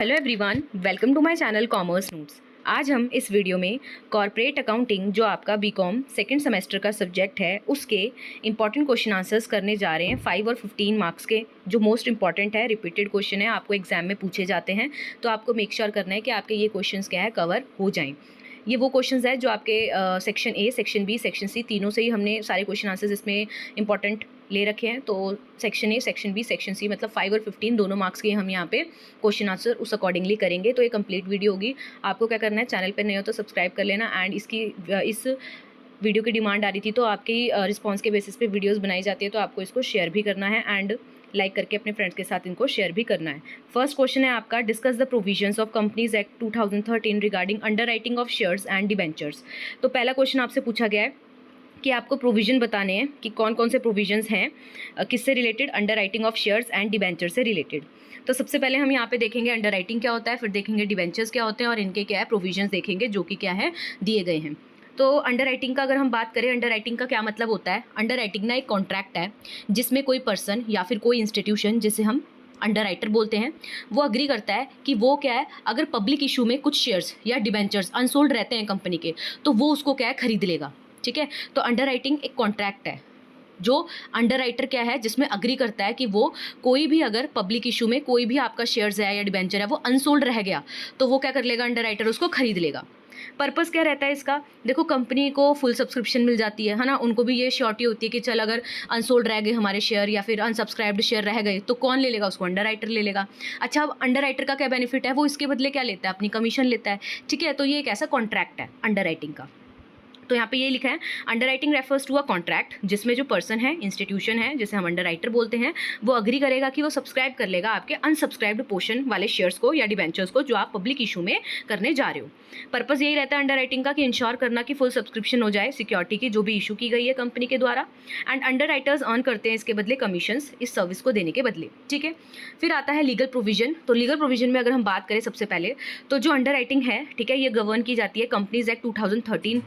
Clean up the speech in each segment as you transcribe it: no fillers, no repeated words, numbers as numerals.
Hello everyone, welcome to my channel commerce notes. आज हम इस वीडियो में कॉर्पोरेट अकाउंटिंग जो आपका बीकॉम सेकंड सेमेस्टर का सब्जेक्ट है उसके इंपॉर्टेंट क्वेश्चन आंसर्स करने जा रहे हैं 5 और 15 मार्क्स के, जो मोस्ट इंपॉर्टेंट है, रिपीटेड क्वेश्चन है, आपको एग्जाम में पूछे जाते हैं। तो आपको मेक श्योर करना है कि आपके ये क्वेश्चंस क्या है कवर हो जाएं। ये वो क्वेश्चंस है जो आपके section A, section B, section C तीनों से ही हमने सारे क्वेश्चन आंसर्स इसमें इंपॉर्टेंट ले रखे हैं। तो section A, section B, section C मतलब 5 और 15 दोनों मार्क्स के हम यहाँ पे क्वेश्चन आंसर उस अकॉर्डिंगली करेंगे। तो ये कंप्लीट वीडियो होगी। आपको क्या करना है, चैनल पर नए हो तो सब्सक्राइब कर लेना। एंड इस वीडियो की डिमांड आ रही थी तो आपकी रिस्पॉन्स के बेसिस पे वीडियोस बनाई जाती है, तो आपको इसको शेयर भी करना है एंड लाइक करके अपने फ्रेंड्स के साथ इनको शेयर भी करना है। फर्स्ट क्वेश्चन है आपका, discuss the provisions of companies act 2013 regarding underwriting of shares and debentures. तो पहला क्वेश्चन आपसे पूछा गया है कि आपको प्रोविजन बताने हैं कि कौन कौन से प्रोविजंस हैं किससे related, underwriting of shares and debenture से रिलेटेड। तो सबसे पहले हम यहाँ पे देखेंगे अंडरराइटिंग क्या होता है, फिर देखेंगे डिबेंचर्स क्या होते हैं और इनके क्या है प्रोविजंस देखेंगे जो कि क्या है दिए गए हैं। तो अंडरराइटिंग का अगर हम बात करें, अंडरराइटिंग का क्या मतलब होता है। अंडरराइटिंग ना एक कॉन्ट्रैक्ट है जिसमें कोई पर्सन या फिर कोई इंस्टीट्यूशन, जिसे हम अंडरराइटर बोलते हैं, वो अग्री करता है कि वो क्या है, अगर पब्लिक इशू में कुछ शेयर्स या डिबेंचर्स अनसोल्ड रहते हैं कंपनी के, तो वो उसको क्या है खरीद लेगा। ठीक है, तो अंडरराइटिंग एक कॉन्ट्रैक्ट है जो अंडरराइटर क्या है जिसमें अग्री करता है कि वो कोई भी अगर पब्लिक इशू में कोई भी आपका शेयर्स है या डिबेंचर है वो अनसोल्ड रह गया तो वो क्या कर लेगा, अंडरराइटर उसको खरीद लेगा। पर्पस क्या रहता है इसका, देखो कंपनी को फुल सब्सक्रिप्शन मिल जाती है ना, उनको भी ये श्योरिटी होती है कि चल अगर अनसोल्ड रह गए हमारे शेयर या फिर अनसब्सक्राइब्ड शेयर रह गए तो कौन ले लेगा, उसको अंडरराइटर ले लेगा। अच्छा, अब अंडरराइटर का क्या बेनिफिट है, वो इसके बदले क्या लेता है, अपनी कमीशन लेता है। ठीक है, तो ये एक ऐसा कॉन्ट्रैक्ट है अंडरराइटिंग का। तो यहाँ पे ये लिखा है, underwriting refers to a contract जिसमें जो पर्सन है, इंस्टीट्यूशन है जिसे हम अंडरराइटर बोलते हैं, वो अग्री करेगा कि वो सब्सक्राइब कर लेगा आपके अनसब्सक्राइब्ड पोर्शन वाले शेयर्स को या डिबेंचर्स को जो आप पब्लिक इशू में करने जा रहे हो। पर्पस यही रहता है अंडरराइटिंग का कि इंश्योर करना कि फुल सब्सक्रिप्शन हो जाए सिक्योरिटी की जो भी इशू की गई है कंपनी के द्वारा। एंड अंडरराइटर्स अर्न करते हैं इसके बदले कमीशंस इस सर्विस को देने के बदले। ठीक है, फिर आता है लीगल प्रोविजन। तो लीगल प्रोविजन में अगर हम बात करें सबसे पहले, तो जो अंडरराइटिंग है, ठीक है, ये गवर्न की जाती है कंपनीज एक्ट 2013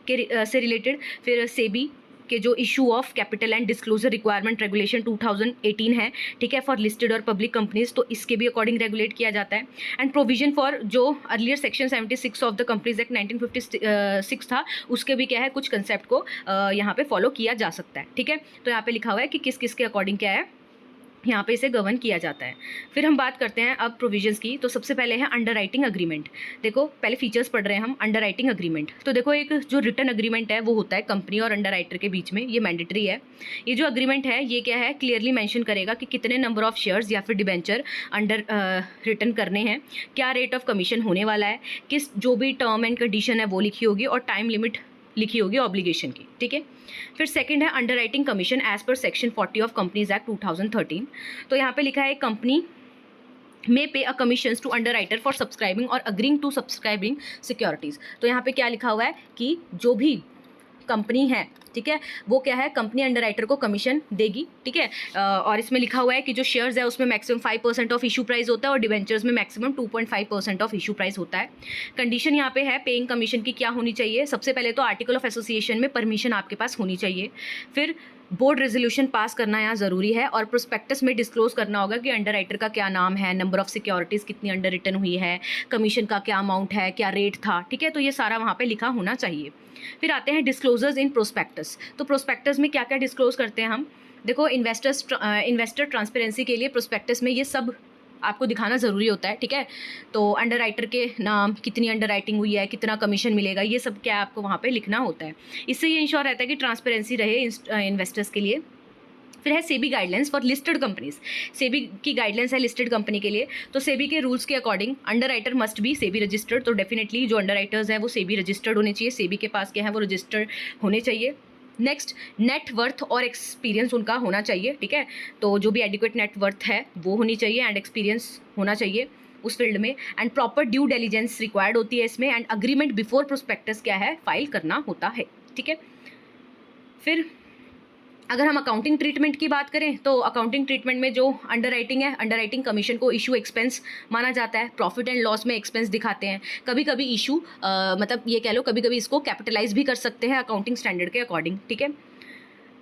के से रिलेटेड। फिर सेबी के जो issue of capital and disclosure requirement regulation 2018 है, ठीक है, फॉर लिस्टेड और पब्लिक कंपनीज, तो इसके भी अकॉर्डिंग रेगुलेट किया जाता है। एंड प्रोविजन फॉर जो earlier section 76 of the companies act 1956 था, उसके भी क्या है कुछ कंसेप्ट को यहाँ पे फॉलो किया जा सकता है। ठीक है, तो यहाँ पे लिखा हुआ है कि किस किस के अकॉर्डिंग क्या है यहाँ पे इसे गवर्न किया जाता है। फिर हम बात करते हैं अब प्रोविजंस की। तो सबसे पहले है अंडरराइटिंग अग्रीमेंट। देखो पहले फीचर्स पढ़ रहे हैं हम अंडरराइटिंग अग्रीमेंट। तो देखो एक जो रिटन अग्रीमेंट है वो होता है कंपनी और अंडरराइटर के बीच में, ये मैंडेटरी है। ये जो अग्रीमेंट है ये क्या है, क्लियरली मेंशन करेगा कि कितने नंबर ऑफ शेयर्स या फिर डिबेंचर अंडर रिटर्न करने हैं, क्या रेट ऑफ कमीशन होने वाला है, किस जो भी टर्म एंड कंडीशन है वो लिखी होगी और टाइम लिमिट लिखी होगी ऑब्लिगेशन की। ठीक है, फिर सेकंड है underwriting commission as per section 40 of companies act 2013। तो यहाँ पे लिखा है company may pay a commissions to underwriter for subscribing or agreeing to subscribing securities. तो यहाँ पे क्या लिखा हुआ है कि जो भी कंपनी है, ठीक है, वो क्या है कंपनी अंडरराइटर को कमीशन देगी। ठीक है, और इसमें लिखा हुआ है कि जो शेयर्स है उसमें मैक्सिमम 5% ऑफ इशू प्राइस होता है और डिबेंचर्स में मैक्सिमम 2.5% ऑफ इशू प्राइस होता है। कंडीशन यहाँ पे है पेइंग कमीशन की क्या होनी चाहिए, सबसे पहले तो आर्टिकल ऑफ एसोसिएशन में परमिशन आपके पास होनी चाहिए। फिर बोर्ड रेजोल्यूशन पास करना यहाँ ज़रूरी है और प्रोस्पेक्टस में डिस्क्लोज करना होगा कि अंडरराइटर का क्या नाम है, नंबर ऑफ सिक्योरिटीज़ कितनी अंडर रिटर्न हुई है, कमीशन का क्या अमाउंट है, क्या रेट था। ठीक है, तो ये सारा वहाँ पे लिखा होना चाहिए। फिर आते हैं डिस्क्लोजर्स इन प्रोस्पेक्टस। तो प्रोस्पेक्टस में क्या क्या डिस्क्लोज करते हैं हम, देखो इन्वेस्टर ट्रांसपेरेंसी के लिए प्रोस्पेक्टस में ये सब आपको दिखाना ज़रूरी होता है। ठीक है, तो अंडरराइटर के नाम, कितनी अंडरराइटिंग हुई है, कितना कमीशन मिलेगा, ये सब क्या आपको वहाँ पे लिखना होता है। इससे ये इंश्योर रहता है कि ट्रांसपेरेंसी रहे इन्वेस्टर्स के लिए। फिर है SEBI guidelines for listed companies. SEBI की गाइडलाइंस है लिस्टेड कंपनी के लिए। तो सेबी के रूल्स के according underwriter must be SEBI registered. तो डेफिनेटली जो अंडरराइटर्स हैं वो सेबी रजिस्टर्ड होने चाहिए, सेबी के पास क्या है वो रजिस्टर्ड होने चाहिए। नेक्स्ट, नेट वर्थ और एक्सपीरियंस उनका होना चाहिए। ठीक है, तो जो भी एडिक्वेट नेट वर्थ है वो होनी चाहिए एंड एक्सपीरियंस होना चाहिए उस फील्ड में। And proper due diligence required होती है इसमें। एंड अग्रीमेंट बिफोर प्रोस्पेक्टस क्या है फाइल करना होता है। ठीक है, फिर अगर हम अकाउंटिंग ट्रीटमेंट की बात करें तो अकाउंटिंग ट्रीटमेंट में जो अंडरराइटिंग है, अंडरराइटिंग कमीशन को इशू एक्सपेंस माना जाता है। प्रॉफिट एंड लॉस में एक्सपेंस दिखाते हैं। कभी कभी इशू मतलब ये कह लो कभी कभी इसको कैपिटलाइज भी कर सकते हैं अकाउंटिंग स्टैंडर्ड के अकॉर्डिंग। ठीक है,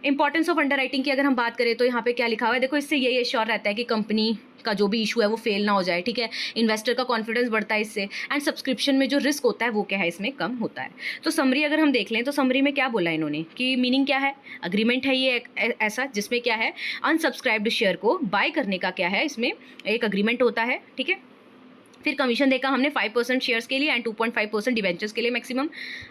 इंपॉर्टेंस ऑफ अंडर राइटिंग की अगर हम बात करें तो यहाँ पे क्या लिखा हुआ है, देखो इससे ये श्योर रहता है कि कंपनी का जो भी इशू है वो फेल ना हो जाए, ठीक है। इन्वेस्टर का कॉन्फिडेंस बढ़ता है इससे, एंड सब्सक्रिप्शन में जो रिस्क होता है वो क्या है, इसमें कम होता है। तो समरी अगर हम देख लें तो समरी में क्या बोला इन्होंने कि मीनिंग क्या है, अग्रीमेंट है ये ऐसा जिसमें क्या है, अनसब्सक्राइब्ड शेयर को बाय करने का क्या है, इसमें एक अग्रीमेंट होता है, ठीक है। फिर कमीशन देखा हमने 5% शेयर्स के लिए एंड 2.5% डिवेंचर्स के लिए मैक्सिमम।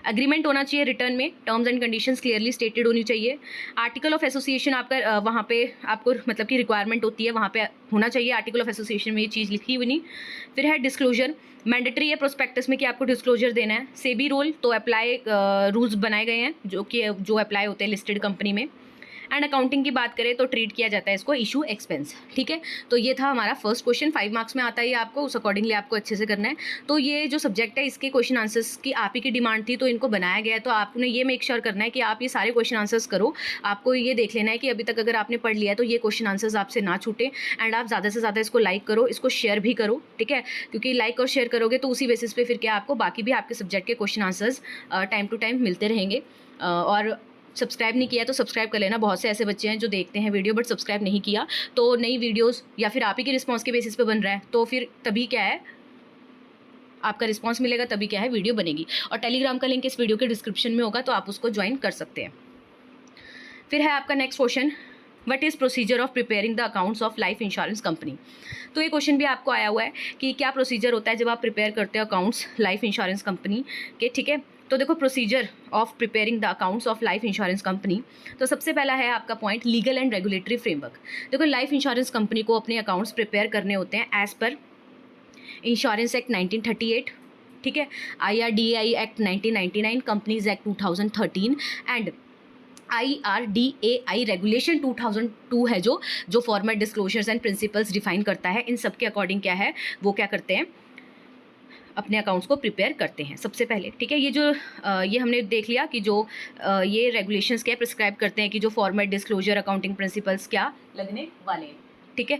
एग्रीमेंट होना चाहिए रिटर्न में, terms and conditions clearly stated होनी चाहिए। आर्टिकल ऑफ एसोसिएशन आपका वहाँ पे आपको मतलब कि रिक्वायरमेंट होती है, वहाँ पे होना चाहिए आर्टिकल ऑफ एसोसिएशन में ये चीज़ लिखी हुई नहीं। फिर है डिस्क्लोजर, मैंडेटरी है प्रोस्पेक्टस में कि आपको डिस्क्लोजर देना है। सेबी रोल तो अप्लाई रूल्स बनाए गए हैं जो अप्लाई होते हैं लिस्टेड कंपनी में। एंड अकाउंटिंग की बात करें तो ट्रीट किया जाता है इसको इशू एक्सपेंस, ठीक है। तो ये था हमारा फर्स्ट क्वेश्चन, 5 मार्क्स में आता है ये आपको, उस अकॉर्डिंगली आपको अच्छे से करना है। तो ये जो सब्जेक्ट है इसके क्वेश्चन आंसर्स की आप ही की डिमांड थी तो इनको बनाया गया है, तो आपने ये मेक श्योर करना है कि आप ये सारे क्वेश्चन आंसर्स करो। आपको ये देख लेना है कि अभी तक अगर आपने पढ़ लिया है तो ये क्वेश्चन आंसर्स आपसे ना छूटे, एंड आप ज़्यादा से ज़्यादा इसको लाइक करो, इसको शेयर भी करो, ठीक है। क्योंकि लाइक और शेयर करोगे तो उसी बेसिस पे फिर क्या आपको बाकी भी आपके सब्जेक्ट के question answers time to time मिलते रहेंगे। और सब्सक्राइब नहीं किया तो सब्सक्राइब कर लेना। बहुत से ऐसे बच्चे हैं जो देखते हैं वीडियो बट सब्सक्राइब नहीं किया, तो नई वीडियोस या फिर आप ही के रिस्पांस के बेसिस पे बन रहा है, तो फिर तभी क्या है आपका रिस्पांस मिलेगा, तभी क्या है वीडियो बनेगी। और टेलीग्राम का लिंक इस वीडियो के डिस्क्रिप्शन में होगा, तो आप उसको ज्वाइन कर सकते हैं। फिर है आपका next question, what is procedure of preparing the accounts of life insurance company. तो ये क्वेश्चन भी आपको आया हुआ है कि क्या प्रोसीजर होता है जब आप प्रिपेयर करते हो अकाउंट्स लाइफ इंश्योरेंस कंपनी के, ठीक है। तो देखो procedure of preparing the accounts of life insurance company, तो सबसे पहला है आपका point legal and regulatory framework. देखो लाइफ इंश्योरेंस कंपनी को अपने अकाउंट्स प्रिपेयर करने होते हैं एज पर इंश्योरेंस एक्ट 1938, ठीक है, IRDAI act 1999, companies act 2013 and IRDAI regulation 2002 है जो format disclosures and principles define करता है। इन सब के अकॉर्डिंग क्या है वो क्या करते हैं, अपने अकाउंट्स को प्रिपेयर करते हैं सबसे पहले, ठीक है। ये हमने देख लिया कि जो ये रेगुलेशंस क्या प्रिस्क्राइब करते हैं कि जो फॉर्मेट डिस्क्लोजर अकाउंटिंग प्रिंसिपल्स क्या लगने वाले हैं, ठीक है।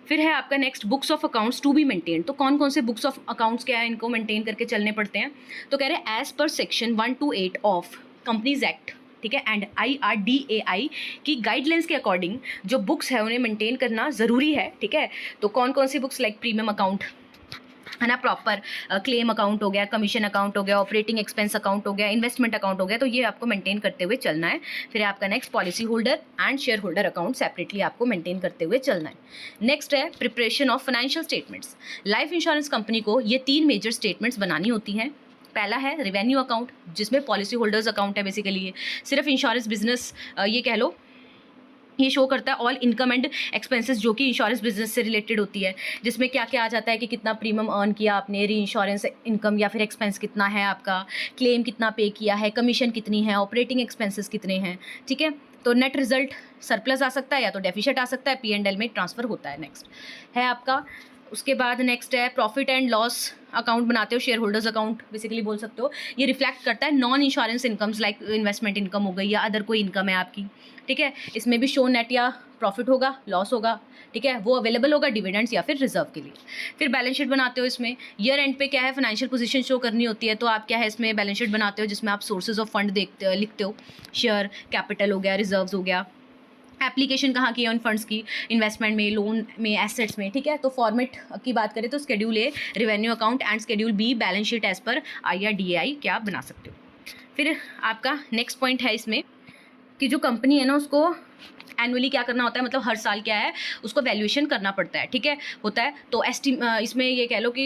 फिर है आपका next books of accounts to be maintain. तो कौन कौन से बुक्स ऑफ अकाउंट्स क्या है, इनको मेंटेन करके चलने पड़ते हैं। तो कह रहे हैं as per section 128 of companies act, ठीक है, एंड IRDAI की गाइडलाइंस के अकॉर्डिंग जो बुक्स है उन्हें मेंटेन करना ज़रूरी है, ठीक है। तो कौन कौन सी बुक्स, लाइक प्रीमियम अकाउंट है ना, प्रॉपर क्लेम अकाउंट हो गया, कमीशन अकाउंट हो गया, ऑपरेटिंग एक्सपेंस अकाउंट हो गया, इन्वेस्टमेंट अकाउंट हो गया, तो ये आपको मेंटेन करते हुए चलना है। फिर आपका next policy holder and share holder account separately आपको मेंटेन करते हुए चलना है। नेक्स्ट है preparation of financial statements. Life insurance company को ये 3 मेजर स्टेटमेंट्स बनानी होती हैं। पहला है रेवेन्यू अकाउंट, जिसमें पॉलिसी होल्डर्स अकाउंट है बेसिकली, ये सिर्फ इंश्योरेंस बिजनेस ये कह लो, ये शो करता है ऑल इनकम एंड एक्सपेंसेस जो कि इंश्योरेंस बिजनेस से रिलेटेड होती है, जिसमें क्या क्या आ जाता है कि कितना प्रीमियम अर्न किया आपने, री इंश्योरेंस इनकम या फिर एक्सपेंस कितना है आपका, क्लेम कितना पे किया है, कमीशन कितनी है, ऑपरेटिंग एक्सपेंसेस कितने हैं, ठीक है। तो नेट रिजल्ट सरप्लस आ सकता है या तो डेफिशिट आ सकता है, P&L में ट्रांसफ़र होता है। नेक्स्ट है आपका, उसके बाद नेक्स्ट है प्रॉफिट एंड लॉस अकाउंट बनाते हो, शेयर होल्डर्स अकाउंट बेसिकली बोल सकते हो। ये रिफ्लेक्ट करता है non insurance incomes like investment income हो गई या अदर कोई इनकम है आपकी, ठीक है। इसमें भी शो नेट या प्रॉफिट होगा, लॉस होगा, ठीक है, वो अवेलेबल होगा डिविडेंड्स या फिर रिजर्व के लिए। फिर बैलेंस शीट बनाते हो, इसमें ईयर एंड पे क्या है फाइनेंशियल पोजीशन शो करनी होती है, तो आप क्या है इसमें बैलेंस शीट बनाते हो जिसमें आप सोर्सेज ऑफ फंड लिखते हो, शेयर कैपिटल हो गया, रिजर्व्स हो गया, एप्लीकेशन कहाँ की है उन फंड्स की, इन्वेस्टमेंट में, लोन में, एसेट्स में, ठीक है। तो फॉर्मेट की बात करें तो schedule A revenue account and schedule B balance sheet as per IRDAI क्या आप बना सकते हो। फिर आपका नेक्स्ट पॉइंट है इसमें कि जो कंपनी है ना उसको एनुअली क्या करना होता है, मतलब हर साल क्या है उसको वैल्यूएशन करना पड़ता है, ठीक है, होता है। तो इसमें ये कह लो कि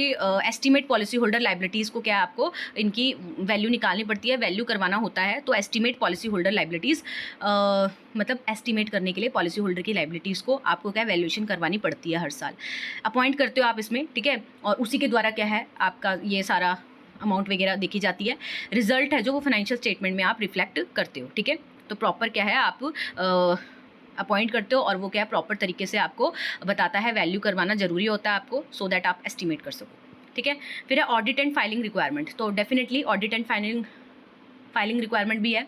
एस्टीमेट पॉलिसी होल्डर लाइबिलिटीज़ को क्या आपको इनकी वैल्यू निकालनी पड़ती है, वैल्यू करवाना होता है। तो एस्टीमेट पॉलिसी होल्डर लाइबिलिटीज़ मतलब एस्टीमेट करने के लिए पॉलिसी होल्डर की लाइबिलिटीज़ को आपको क्या वैल्यूएशन करवानी पड़ती है हर साल, अपॉइंट करते हो आप इसमें, ठीक है। और उसी के द्वारा क्या है आपका ये सारा अमाउंट वगैरह देखी जाती है। रिजल्ट है जो वो फाइनेंशियल स्टेटमेंट में आप रिफ्लेक्ट करते हो, ठीक है। तो प्रॉपर क्या है आप अपॉइंट करते हो और वो क्या है प्रॉपर तरीके से आपको बताता है, वैल्यू करवाना जरूरी होता है आपको सो दैट आप एस्टिमेट कर सको, ठीक है। फिर है ऑडिट एंड फाइलिंग रिक्वायरमेंट। तो definitely audit and filing requirement भी है।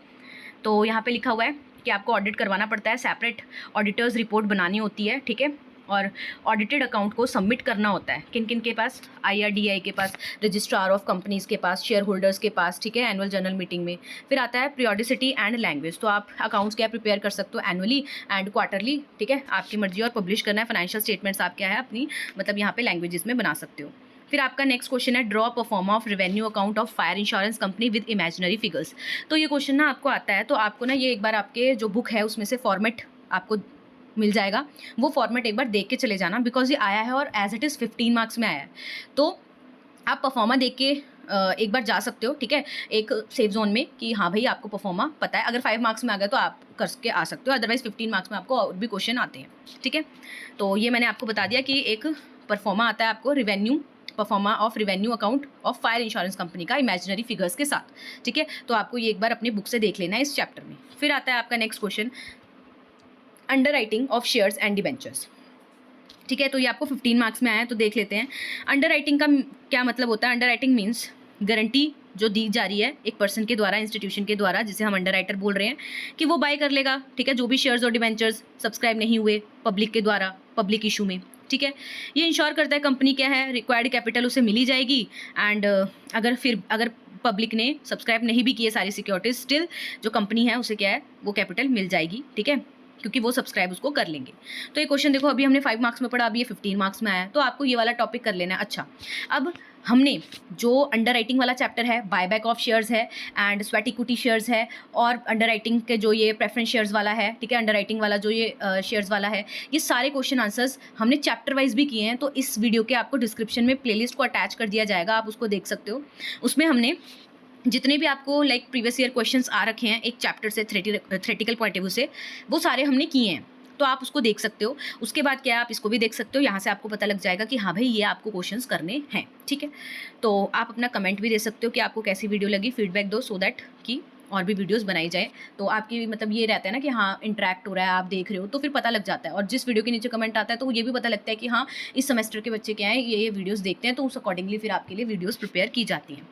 तो यहाँ पे लिखा हुआ है कि आपको ऑडिट करवाना पड़ता है, सेपरेट ऑडिटर्स रिपोर्ट बनानी होती है, ठीक है। और ऑडिटेड अकाउंट को सबमिट करना होता है किन किन के पास, IRDAI के पास, रजिस्ट्रार ऑफ कंपनीज़ के पास, शेयर होल्डर्स के पास, ठीक है, एनुअल जनरल मीटिंग में। फिर आता है पीरियोडिसिटी एंड लैंग्वेज, तो आप अकाउंट्स क्या प्रिपेयर कर सकते हो एनुअली एंड क्वार्टरली, ठीक है, आपकी मर्जी, और पब्लिश करना है फाइनेंशियल स्टेटमेंट्स आप क्या है अपनी मतलब यहाँ पे लैंग्वेजेस में बना सकते हो। फिर आपका नेक्स्ट क्वेश्चन है draw pro forma of revenue account of fire insurance company with imaginary figures. तो ये क्वेश्चन ना आपको आता है, तो आपको ना ये एक बार आपके जो बुक है उसमें से फॉर्मेट आपको मिल जाएगा, वो फॉर्मेट एक बार देख के चले जाना, बिकॉज ये आया है और एज इट इज़ 15 मार्क्स में आया है। तो आप परफॉर्मा देख के एक बार जा सकते हो, ठीक है, एक सेफ जोन में कि हाँ भाई आपको परफॉर्मा पता है। अगर 5 मार्क्स में आ गया तो आप करके आ सकते हो, अदरवाइज 15 मार्क्स में आपको और भी क्वेश्चन आते हैं, ठीक है। तो ये मैंने आपको बता दिया कि एक परफॉर्मा आता है आपको revenue, pro forma of revenue account of fire insurance company का इमेजिनरी फिगर्स के साथ, ठीक है। तो आपको ये एक बार अपनी बुक से देख लेना है इस चैप्टर में। फिर आता है आपका next question under writing of shares and debentures, ठीक है। तो ये आपको 15 मार्क्स में आया है, तो देख लेते हैं। अंडर राइटिंग का क्या मतलब होता है। अंडर राइटिंग मीन्स गारंटी जो दी जा रही है एक पर्सन के द्वारा, इंस्टीट्यूशन के द्वारा, जिसे हम अंडर राइटर बोल रहे हैं, कि वो बाय कर लेगा, ठीक है, जो भी शेयर्स और डिबेंचर्स सब्सक्राइब नहीं हुए पब्लिक के द्वारा पब्लिक इशू में, ठीक है। ये इंश्योर करता है कंपनी क्या है, रिक्वायर्ड कैपिटल उसे मिली जाएगी, एंड अगर पब्लिक ने सब्सक्राइब नहीं भी किए सारी सिक्योरिटीज, स्टिल जो कंपनी है उसे क्या है वो कैपिटल मिल जाएगी, ठीक है, क्योंकि वो सब्सक्राइब उसको कर लेंगे। तो ये क्वेश्चन देखो अभी हमने 5 मार्क्स में पढ़ा, अभी ये 15 मार्क्स में आया है, तो आपको ये वाला टॉपिक कर लेना है। अच्छा, अब हमने जो अंडर राइटिंग वाला चैप्टर है, बायबैक ऑफ शेयर्स है एंड स्वेट इक्विटी शेयर्स है, और अंडर राइटिंग के जो ये प्रेफरेंस शेयर्स वाला है, ठीक है, अंडर राइटिंग वाला जो ये शेयर्स वाला है, ये सारे क्वेश्चन आंसर्स हमने चैप्टर वाइज भी किए हैं। तो इस वीडियो के आपको डिस्क्रिप्शन में प्लेलिस्ट को अटैच कर दिया जाएगा, आप उसको देख सकते हो। उसमें हमने जितने भी आपको प्रीवियस ईयर क्वेश्चंस आ रखे हैं एक चैप्टर से थ्रेटिकल पॉइंट ऑफ व्यू से, वो सारे हमने किए हैं, तो आप उसको देख सकते हो। उसके बाद क्या है, आप इसको भी देख सकते हो, यहाँ से आपको पता लग जाएगा कि हाँ भाई ये आपको क्वेश्चंस करने हैं, ठीक है। तो आप अपना कमेंट भी दे सकते हो कि आपको कैसी वीडियो लगी, फीडबैक दो, सो दैट कि और भी वीडियोस बनाई जाए। तो आपकी मतलब ये रहता है ना कि हाँ इंटरेक्ट हो रहा है, आप देख रहे हो, तो फिर पता लग जाता है। और जिस वीडियो के नीचे कमेंट आता है तो ये भी पता लगता है कि हाँ इस सेमेस्टर के बच्चे क्या हैं, ये वीडियोज़ देखते हैं, तो उस अकॉर्डिंगली फिर आपके लिए वीडियोज़ प्रिपेयर की जाती हैं।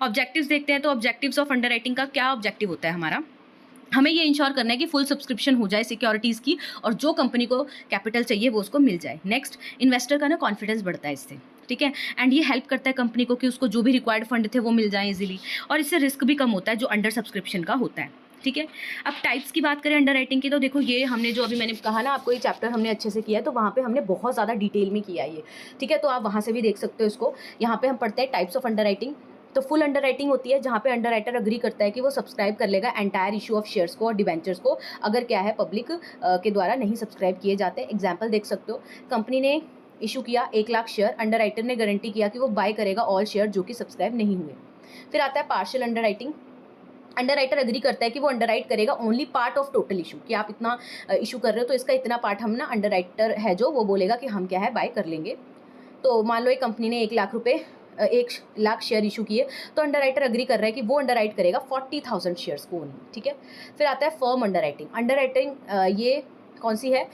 ऑब्जेक्टिव्स देखते हैं, तो ऑब्जेक्टिव्स ऑफ अंडर राइटिंग का क्या ऑब्जेक्टिव होता है हमारा, हमें ये इंश्योर करना है कि फुल सब्सक्रिप्शन हो जाए सिक्योरिटीज़ की, और जो कंपनी को कैपिटल चाहिए वो उसको मिल जाए। नेक्स्ट, इन्वेस्टर का ना कॉन्फिडेंस बढ़ता है इससे, ठीक है, एंड ये हेल्प करता है कंपनी को कि उसको जो भी रिक्वायर्ड फंड थे वो मिल जाए इजीली, और इससे रिस्क भी कम होता है जो अंडर सब्सक्रिप्शन का होता है, ठीक है। अब टाइप्स की बात करें अंडर राइटिंग की, तो देखो ये हमने जो अभी मैंने कहा ना आपको, ये चैप्टर हमने अच्छे से किया है, तो वहाँ पे हमने बहुत ज़्यादा डिटेल में किया है ये, ठीक है, तो आप वहाँ से भी देख सकते हो इसको। यहाँ पे हम पढ़ते हैं टाइप्स ऑफ अंडर राइटिंग। तो फुल अंडर राइटिंग होती है जहाँ पे अंडर राइटर अग्री करता है कि वो सब्सक्राइब कर लेगा एंटायर इशू ऑफ शेयर्स को और डिबेंचर्स को, अगर क्या है पब्लिक के द्वारा नहीं सब्सक्राइब किए जाते। एग्जाम्पल देख सकते हो, कंपनी ने इशू किया 1 लाख शेयर, अंडर राइटर ने गारंटी किया कि वो बाय करेगा ऑल शेयर जो कि सब्सक्राइब नहीं हुए। फिर आता है partial under writing, under writer agree करता है कि वो अंडर राइट करेगा only part of total issue, कि आप इतना इशू कर रहे हो तो इसका इतना पार्ट हम ना, अंडर राइटर है जो वो बोलेगा कि हम क्या है बाय कर लेंगे। तो मान लो एक कंपनी ने 1 लाख शेयर इशू किए, तो अंडर राइटर अग्री कर रहा है कि वो अंडर राइट करेगा 40,000 शेयर्स को ओनली, ठीक है। फिर आता है firm under writing. Under writing ये कौन सी है,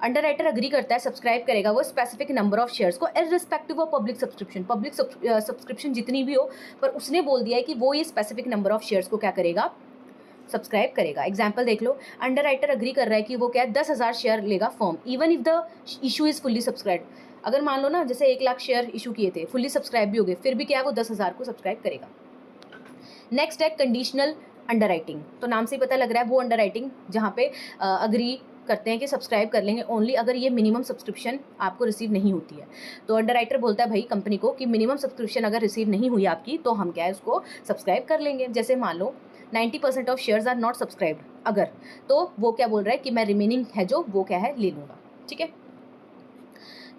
अंडर राइटर अग्री करता है सब्सक्राइब करेगा वो स्पेसिफिक नंबर ऑफ शेयर्स को irrespective of public subscription, public subscription जितनी भी हो, पर उसने बोल दिया है कि वो ये स्पेसिफिक नंबर ऑफ शेयर्स को क्या करेगा, सब्सक्राइब करेगा। एग्जाम्पल देख लो, अंडर राइटर अग्री कर रहा है कि वो क्या है 10,000 शेयर लेगा firm, even if the issue is fully subscribe. अगर मान लो ना जैसे 1 लाख शेयर इशू किए थे, फुल्ली सब्सक्राइब भी हो गए, फिर भी क्या है वो 10,000 को सब्सक्राइब करेगा। नेक्स्ट है कंडीशनल अंडर राइटिंग। तो नाम से ही पता लग रहा है वो अंडर राइटिंग जहाँ पे अग्री करते हैं कि सब्सक्राइब कर लेंगे ओनली अगर ये मिनिमम सब्सक्रिप्शन आपको रिसीव नहीं होती है। तो अंडर राइटर बोलता है भाई कंपनी को कि मिनिमम सब्सक्रिप्शन अगर रिसीव नहीं हुई आपकी तो हम क्या है उसको सब्सक्राइब कर लेंगे। जैसे मान लो 90% of shares are not subscribed अगर, तो वो क्या बोल रहा है कि मैं रिमेनिंग है जो वो क्या है ले लूँगा, ठीक है।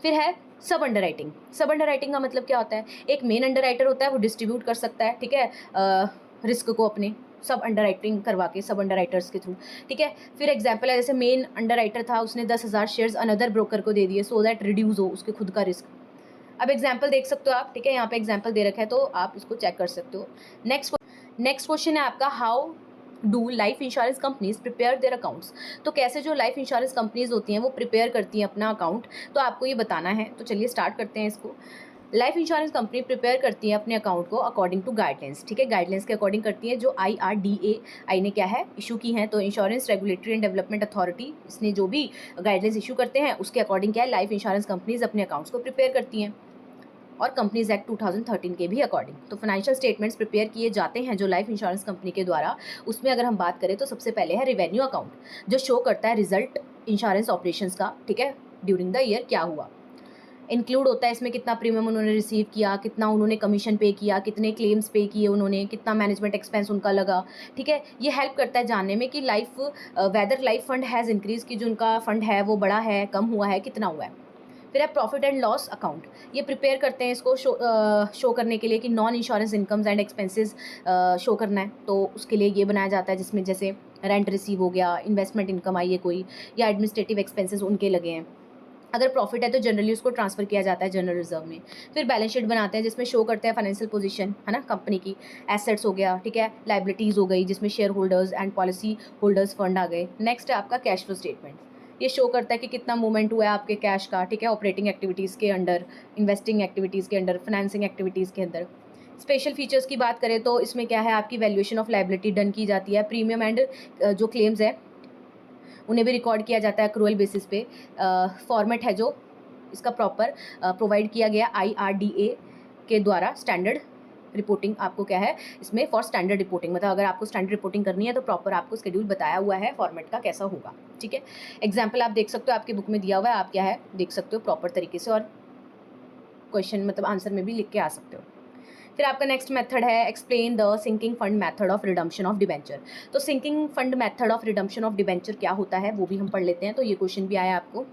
फिर है सब अंडर राइटिंग। सब अंडर राइटिंग का मतलब क्या होता है, एक मेन अंडर राइटर होता है वो डिस्ट्रीब्यूट कर सकता है, ठीक है, रिस्क को अपने सब अंडर राइटिंग करवा के सब अंडर राइटर्स के थ्रू, ठीक है। फिर एग्जांपल है जैसे मेन अंडर राइटर था, उसने 10,000 शेयर्स अनदर ब्रोकर को दे दिए सो दैट रिड्यूस हो उसके खुद का रिस्क। अब एग्जांपल देख सकते हो आप, ठीक है, यहाँ पे एग्जांपल दे रखा है तो आप इसको चेक कर सकते हो। नेक्स्ट क्वेश्चन है आपका, how do life insurance companies prepare their accounts. तो कैसे जो लाइफ इंश्योरेंस कंपनीज होती हैं वो प्रिपेयर करती हैं अपना अकाउंट, तो आपको ये बताना है। तो चलिए स्टार्ट करते हैं इसको। लाइफ इंश्योरेंस कंपनी प्रिपेयर करती है अपने अकाउंट को अकॉर्डिंग टू गाइडलाइंस, ठीक है, गाइडलाइंस के अकॉर्डिंग करती है जो IRDAI ने क्या है इशू की है। तो insurance regulatory and development authority, इसने जो भी गाइडलाइंस इशू करते हैं उसके अकॉर्डिंग क्या है लाइफ इंश्योरेंस कंपनीज अपने अकाउंट्स को प्रिपेयर करती हैं, और कंपनीज एक्ट 2013 के भी अकॉर्डिंग। तो फाइनेंशियल स्टेटमेंट्स प्रिपेयर किए जाते हैं जो लाइफ इंश्योरेंस कंपनी के द्वारा। उसमें अगर हम बात करें तो सबसे पहले है रेवेन्यू अकाउंट जो शो करता है रिजल्ट इंश्योरेंस ऑपरेशंस का, ठीक है, ड्यूरिंग द ईयर क्या हुआ। इंक्लूड होता है इसमें कितना प्रीमियम उन्होंने रिसीव किया, कितना उन्होंने कमीशन पे किया, कितने क्लेम्स पे किए उन्होंने, कितना मैनेजमेंट एक्सपेंस उनका लगा, ठीक है। ये हेल्प करता है जानने में कि whether life fund has increase, की जो उनका फंड है वो बड़ा है, कम हुआ है, कितना हुआ है। फिर है प्रॉफिट एंड लॉस अकाउंट, ये प्रिपेयर करते हैं इसको शो करने के लिए कि non insurance incomes and expenses show करना है, तो उसके लिए ये बनाया जाता है जिसमें जैसे रेंट रिसीव हो गया, इन्वेस्टमेंट इनकम आई है कोई, या एडमिनिस्ट्रेटिव एक्सपेंसेस उनके लगे हैं। अगर प्रॉफिट है तो जनरली उसको ट्रांसफर किया जाता है जनरल रिजर्व में। फिर बैलेंस शीट बनाते हैं जिसमें शो करते हैं फाइनेंशियल पोजीशन, है ना, कंपनी की, एसेट्स हो गया, ठीक है, लाइबिलिटीज़ हो गई जिसमें share holders and policy holders fund आ गए। नेक्स्ट है आपका कैश फ्लो स्टेटमेंट, ये शो करता है कि कितना मूवमेंट हुआ है आपके कैश का, ठीक है, ऑपरेटिंग एक्टिविटीज़ के अंडर, इन्वेस्टिंग एक्टिविटीज़ के अंडर, फाइनेंसिंग एक्टिविटीज़ के अंदर। स्पेशल फीचर्स की बात करें तो इसमें क्या है आपकी वैल्यूएशन ऑफ लाइबिलिटी डन की जाती है, प्रीमियम एंड जो क्लेम्स है उन्हें भी रिकॉर्ड किया जाता है एक्रूअल बेसिस पे। फॉर्मेट है जो इसका प्रॉपर प्रोवाइड किया गया IRDA के द्वारा, स्टैंडर्ड रिपोर्टिंग आपको क्या है इसमें फॉर स्टैंडर्ड रिपोर्टिंग, मतलब अगर आपको स्टैंडर्ड रिपोर्टिंग करनी है तो प्रॉपर आपको शेड्यूल बताया हुआ है फॉर्मेट का कैसा होगा, ठीक है। एग्जाम्पल आप देख सकते हो आपकी बुक में दिया हुआ है, आप क्या है देख सकते हो प्रॉपर तरीके से, और क्वेश्चन मतलब आंसर में भी लिख के आ सकते हो। फिर आपका नेक्स्ट मेथड है explain the sinking fund method of redemption of debenture. तो sinking fund method of redemption of debenture क्या होता है वो भी हम पढ़ लेते हैं, तो ये क्वेश्चन भी आया आपको।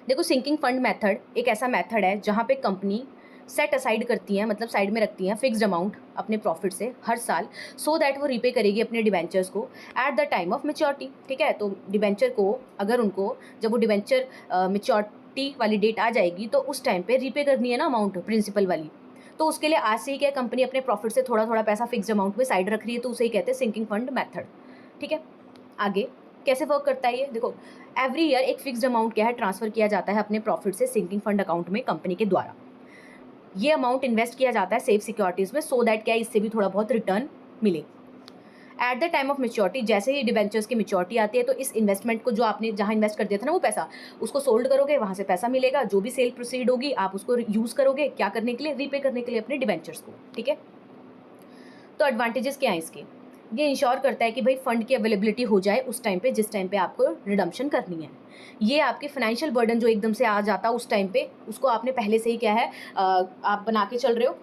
देखो, सिंकिंग फंड मेथड एक ऐसा मेथड है जहाँ पे कंपनी सेट असाइड करती हैं, मतलब साइड में रखती हैं फिक्स्ड अमाउंट अपने प्रॉफिट से हर साल, सो दैट वो रीपे करेगी अपने डिबेंचर्स को at the time of maturity, ठीक है। तो डिबेंचर को अगर उनको जब वो डिबेंचर मैच्योरिटी वाली डेट आ जाएगी तो उस टाइम पे रीपे करनी है ना अमाउंट प्रिंसिपल वाली, तो उसके लिए आज से ही क्या कंपनी अपने प्रॉफिट से थोड़ा थोड़ा पैसा फिक्स्ड अमाउंट में साइड रख रही है, तो उसे ही कहते हैं सिंकिंग फंड मेथड, ठीक है। आगे कैसे वर्क करता है ये देखो, एवरी ईयर एक फिक्स्ड अमाउंट क्या है ट्रांसफर किया जाता है अपने प्रॉफिट से सिंकिंग फंड अकाउंट में कंपनी के द्वारा। ये अमाउंट इन्वेस्ट किया जाता है सेफ सिक्योरिटीज़ में, सो दैट क्या है इससे भी थोड़ा बहुत रिटर्न मिले। At the time of maturity, जैसे ही डिबेंचर्स की मैच्योरिटी आती है तो इस इन्वेस्टमेंट को जो आपने जहाँ इन्वेस्ट कर दिया था ना वो पैसा, उसको सोल्ड करोगे, वहाँ से पैसा मिलेगा, जो भी सेल प्रोसीड होगी आप उसको यूज़ करोगे क्या करने के लिए, रीपे करने के लिए अपने डिबेंचर्स को, ठीक है। तो एडवांटेजेस क्या है इसके, ये इंश्योर करता है कि भाई फंड की अवेलेबिलिटी हो जाए उस टाइम पे जिस टाइम पे आपको रिडम्पशन करनी है। ये आपके फाइनेंशियल बर्डन जो एकदम से आ जाता उस टाइम पे, उसको आपने पहले से ही क्या है आप बना के चल रहे हो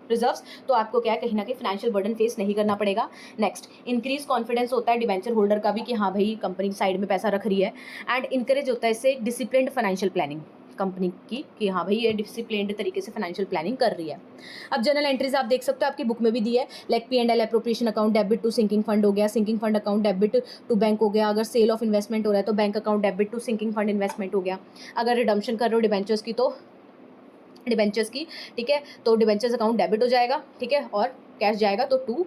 रिजर्व्स, तो आपको क्या है कहीं ना कहीं फाइनेंशियल बर्डन फेस नहीं करना पड़ेगा। नेक्स्ट, इंक्रीज कॉन्फिडेंस होता है डिबेंचर होल्डर का भी कि हाँ भाई कंपनी साइड में पैसा रख रही है, एंड इंकरेज होता है इससे डिसिप्लिन्ड फाइनेंशियल प्लानिंग कंपनी की कि हाँ भाई ये डिसिप्लिन्ड तरीके से फाइनेंशियल प्लानिंग कर रही है। अब जनरल एंट्रीज आप देख सकते हो आपकी बुक में भी दी है, like P&L appropriation account debit to sinking fund हो गया, sinking fund account debit to bank हो गया, अगर सेल ऑफ इन्वेस्टमेंट हो रहा है तो bank account debit to sinking fund investment हो गया, अगर रिडम्पशन कर रहे हो डिबेंचर्स की तो डिबेंचर्स की, ठीक है, तो डिबेंचर्स अकाउंट डेबिट हो जाएगा, ठीक है, और कैश जाएगा तो टू